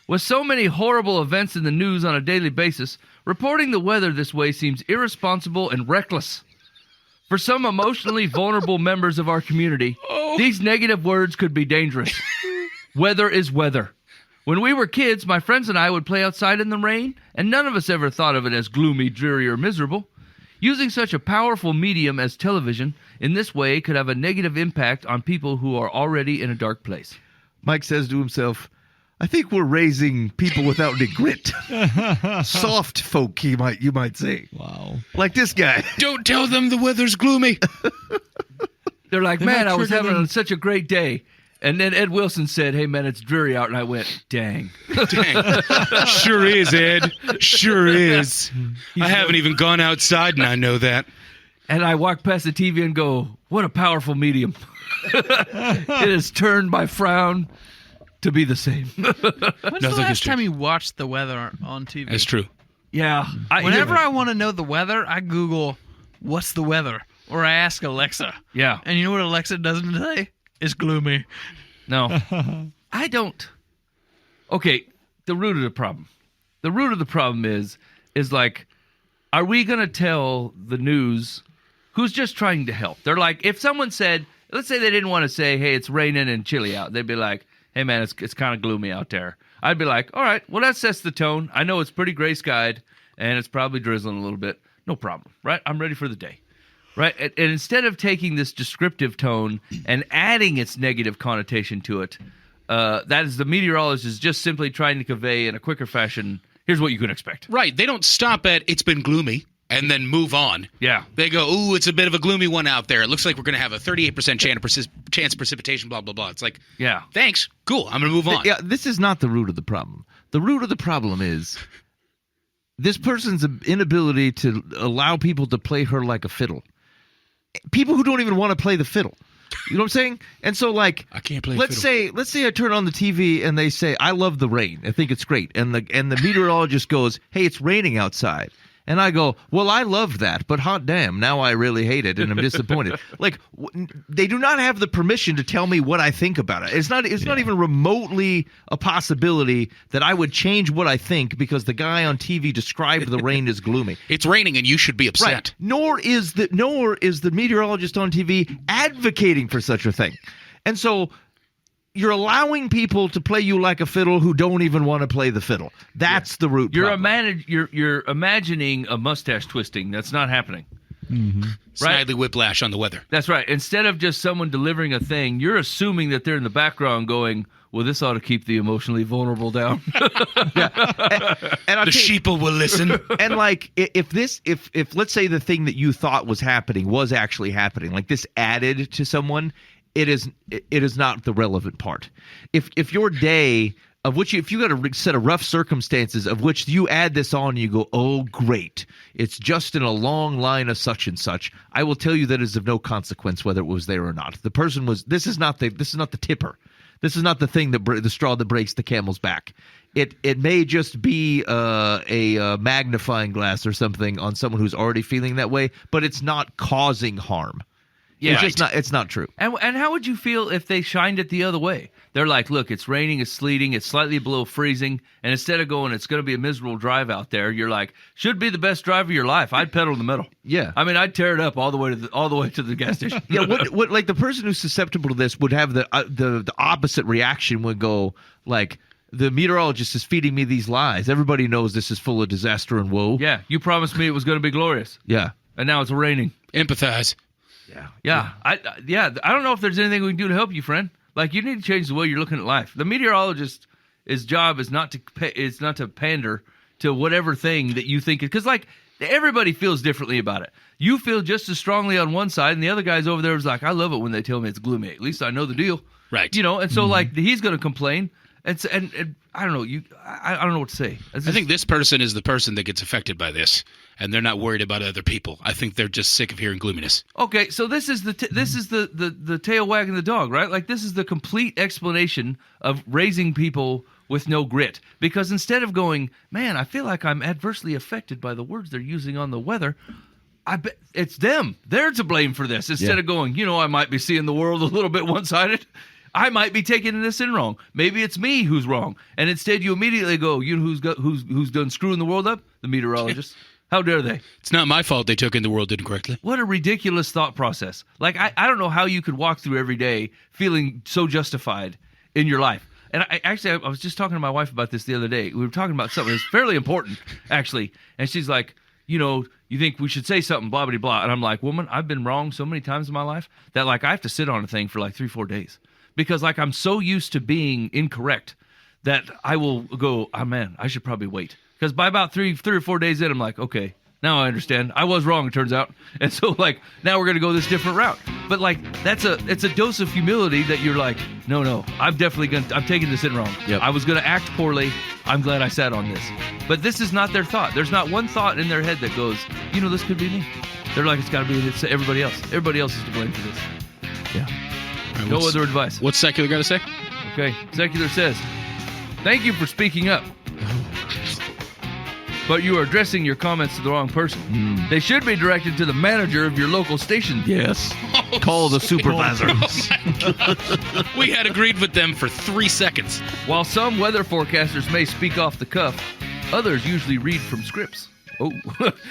With so many horrible events in the news on a daily basis, reporting the weather this way seems irresponsible and reckless. For some emotionally vulnerable members of our community, these negative words could be dangerous. Weather is weather. When we were kids, my friends and I would play outside in the rain, and none of us ever thought of it as gloomy, dreary, or miserable. Using such a powerful medium as television in this way could have a negative impact on people who are already in a dark place. Mike says to himself, I think we're raising people without any grit. Soft folk, you might say. Wow. Like this guy. Don't tell them the weather's gloomy. They're like, man, I was having such a great day. And then Ed Wilson said, hey, man, it's dreary out. And I went, dang. Dang. Sure is, Ed. Sure is. I haven't even gone outside, and I know that. And I walk past the TV and go, what a powerful medium. It has turned my frown to be the same. When's the last time you watched the weather on TV? That's true. Yeah. Whenever I want to know the weather, I Google, what's the weather? Or I ask Alexa. Yeah. And you know what Alexa doesn't say? It's gloomy. No. I don't. Okay, the root of the problem. The root of the problem is like, are we going to tell the news who's just trying to help? They're like, if someone said, let's say they didn't want to say, hey, it's raining and chilly out. They'd be like, hey, man, it's kind of gloomy out there. I'd be like, all right, well, that sets the tone. I know it's pretty gray skied and it's probably drizzling a little bit. No problem, right? I'm ready for the day. Right, and instead of taking this descriptive tone and adding its negative connotation to it, that is the meteorologist is just simply trying to convey in a quicker fashion, here's what you can expect. Right, they don't stop at, it's been gloomy, and then move on. Yeah. They go, ooh, it's a bit of a gloomy one out there. It looks like we're going to have a 38% chance of precipitation, blah, blah, blah. It's like, yeah, thanks, cool, I'm going to move on. Yeah, this is not the root of the problem. The root of the problem is this person's inability to allow people to play her like a fiddle. People who don't even want to play the fiddle. You know what I'm saying? And so, like, I can't play let's say I turn on the TV and they say, I love the rain. I think it's great. And the meteorologist goes, hey, it's raining outside. And I go, well, I loved that, but hot damn, now I really hate it and I'm disappointed. Like, they do not have the permission to tell me what I think about it. It's not even remotely a possibility that I would change what I think because the guy on TV described the rain as gloomy. It's raining and you should be upset. Right. Nor is the meteorologist on TV advocating for such a thing. And so you're allowing people to play you like a fiddle who don't even want to play the fiddle. That's the root problem. You're imagining a mustache twisting. That's not happening. Mm-hmm. Right? Snidely whiplash on the weather. That's right. Instead of just someone delivering a thing, you're assuming that they're in the background going, well, this ought to keep the emotionally vulnerable down. And the sheeple will listen. And like, if let's say the thing that you thought was happening was actually happening, like this added to someone, it is not the relevant part. If your day of which if you got a set of rough circumstances of which you add this on and you go, oh great, it's just in a long line of such and such, I will tell you that is of no consequence whether it was there or not. The person was this is not the tipper. This is not the thing the straw that breaks the camel's back. It may just be a magnifying glass or something on someone who's already feeling that way, but it's not causing harm. Yeah, it's not true. And how would you feel if they shined it the other way? They're like, look, it's raining, it's sleeting, it's slightly below freezing, and instead of going, it's going to be a miserable drive out there, you're like, should be the best drive of your life. I'd pedal to the metal. Yeah, I mean, I'd tear it up all the way to the gas station. Yeah, what like the person who's susceptible to this would have the opposite reaction. Would go like, the meteorologist is feeding me these lies. Everybody knows this is full of disaster and woe. Yeah, you promised me it was going to be glorious. Yeah, and now it's raining. Empathize. Yeah. I don't know if there's anything we can do to help you, friend. Like, you need to change the way you're looking at life. The meteorologist's job is not to pander to whatever thing that you think, because like everybody feels differently about it. You feel just as strongly on one side, and the other guy's over there is like, I love it when they tell me it's gloomy. At least I know the deal, right? And so like he's going to complain. And I don't know. I don't know what to say. I think this person is the person that gets affected by this, and they're not worried about other people. I think they're just sick of hearing gloominess. Okay, so this is the tail wagging the dog, right? Like, this is the complete explanation of raising people with no grit. Because instead of going, man, I feel like I'm adversely affected by the words they're using on the weather, I bet it's them. They're to blame for this. Instead of going, I might be seeing the world a little bit one-sided. I might be taking this in wrong. Maybe it's me who's wrong. And instead you immediately go, who's done screwing the world up? The meteorologists. How dare they? It's not my fault they took in the world incorrectly. What a ridiculous thought process. Like, I don't know how you could walk through every day feeling so justified in your life. And I was just talking to my wife about this the other day. We were talking about something that's fairly important, actually. And she's like, you think we should say something, blah, blah, blah. And I'm like, woman, I've been wrong so many times in my life that, like, I have to sit on a thing for like 3-4 days. Because, like, I'm so used to being incorrect that I will go, oh, man, I should probably wait. Because by about 3 or 4 days in, I'm like, okay, now I understand. I was wrong, it turns out. And so, like, now we're going to go this different route. But, like, it's a dose of humility that you're like, no, I'm taking this in wrong. Yep. I was going to act poorly. I'm glad I sat on this. But this is not their thought. There's not one thought in their head that goes, this could be me. They're like, it's got to be everybody else. Everybody else is to blame for this. Yeah. Right, no other advice. What's secular got to say? Okay, secular says, thank you for speaking up. But you are addressing your comments to the wrong person. They should be directed to the manager of your local station. Yes. Call the supervisor. We had agreed with them for 3 seconds. While some weather forecasters may speak off the cuff, others usually read from scripts. Oh,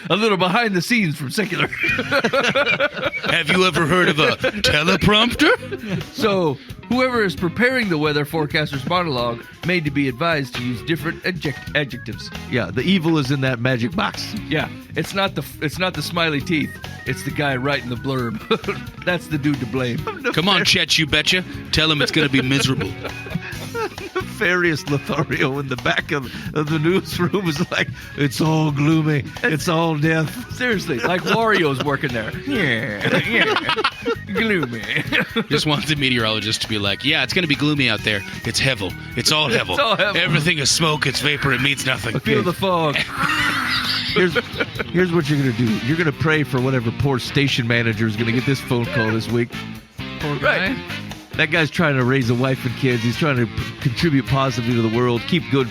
a little behind the scenes from secular. Have you ever heard of a teleprompter? So, whoever is preparing the weather forecaster's monologue may be advised to use different adjectives. Yeah, the evil is in that magic box. Yeah, it's not the smiley teeth. It's the guy writing the blurb. That's the dude to blame. Come on, Chet, you betcha. Tell him it's going to be miserable. Nefarious Lothario in the back of the newsroom is like, it's all gloomy. It's all death. Seriously, like Wario's working there. Yeah. Gloomy. Just wants the meteorologist to be like, yeah, it's going to be gloomy out there. It's hevel. It's all hevel. It's all hevel. Everything is smoke. It's vapor. It means nothing. Feel the fog. Here's what you're going to do. You're going to pray for whatever poor station manager is going to get this phone call this week. Poor guy. Right. That guy's trying to raise a wife and kids. He's trying to contribute positively to the world, keep good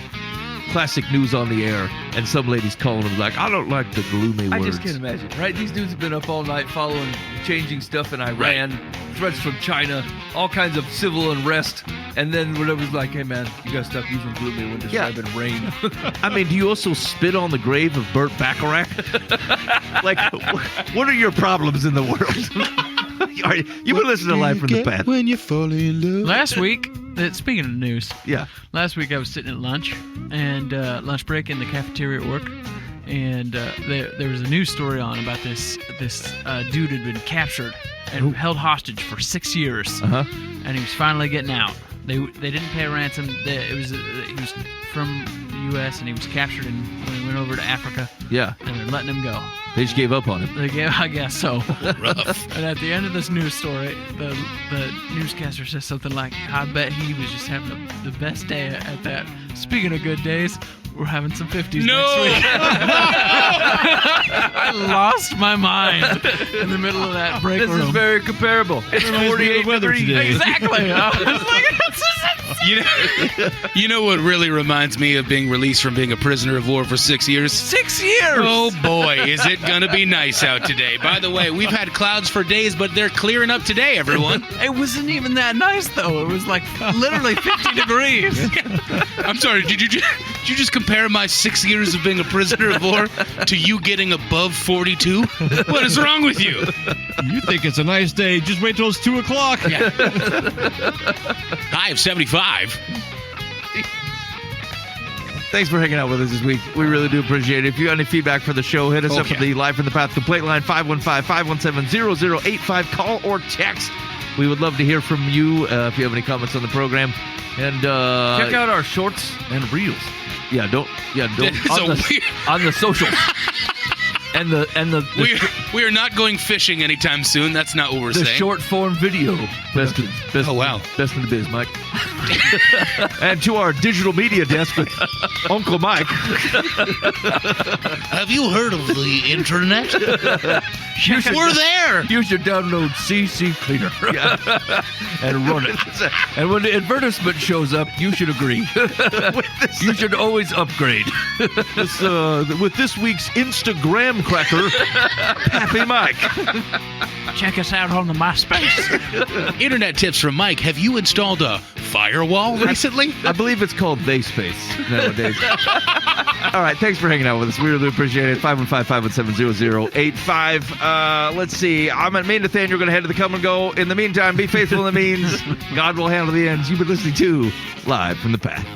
classic news on the air. And some lady's calling him like, I don't like the gloomy words. I just can't imagine, right? These dudes have been up all night following changing stuff in Iran, threats from China, all kinds of civil unrest. And then whatever's like, hey, man, you got to stop using gloomy when describing rain. I mean, do you also spit on the grave of Burt Bacharach? Like, what are your problems in the world? You've been listening to Live from the Past. When you fall in love. Last week, speaking of news, Yeah. last week I was sitting at lunch and lunch break in the cafeteria at work, and there was a news story on about this dude had been captured and held hostage for 6 years, Uh-huh. and he was finally getting out. They didn't pay a ransom. He was from the U.S. and he was captured when he went over to Africa. Yeah. And they're letting him go. They just gave up on him. I guess so. Rough. And at the end of this news story, the newscaster says something like, I bet he was just having the best day at that. Speaking of good days, we're having some 50s No! next week. I lost my mind in the middle of that break This room. is very comparable. It's 48 weather degrees. today. Exactly. I was like, this is You know what really reminds me of being released from being a prisoner of war for 6 years? 6 years! Oh boy, is it gonna be nice out today. By the way, we've had clouds for days, but they're clearing up today, everyone. It wasn't even that nice, though. It was like literally 50 degrees. I'm sorry, did you just compare my 6 years of being a prisoner of war to you getting above 42? What is wrong with you? You think it's a nice day, just wait till it's 2 o'clock. Yeah. High of 75. Thanks for hanging out with us this week. We really do appreciate it. If you got any feedback for the show, hit us up at the Live from the Path complaint line, 515-517-0085. Call or text. We would love to hear from you if you have any comments on the program. And check out our shorts and reels. Don't on the socials. And the we are not going fishing anytime soon. That's not what we're saying. The short form video. Best in the biz, Mike. And to our digital media desk with Uncle Mike. Have you heard of the internet? We're there. You should download CC Cleaner and run it. And when the advertisement shows up, you should agree. You should always upgrade. With this week's Instagram cracker, Happy Mike. Check us out on the MySpace. Internet tips from Mike. Have you installed a firewall recently? I believe it's called TheySpace nowadays. All right, thanks for hanging out with us. We really appreciate it. 515-517-0085. Let's see. I'm at me and Nathaniel. Going to head to the come and go. In the meantime, be faithful in the means. God will handle the ends. You've been listening to Live from the Path.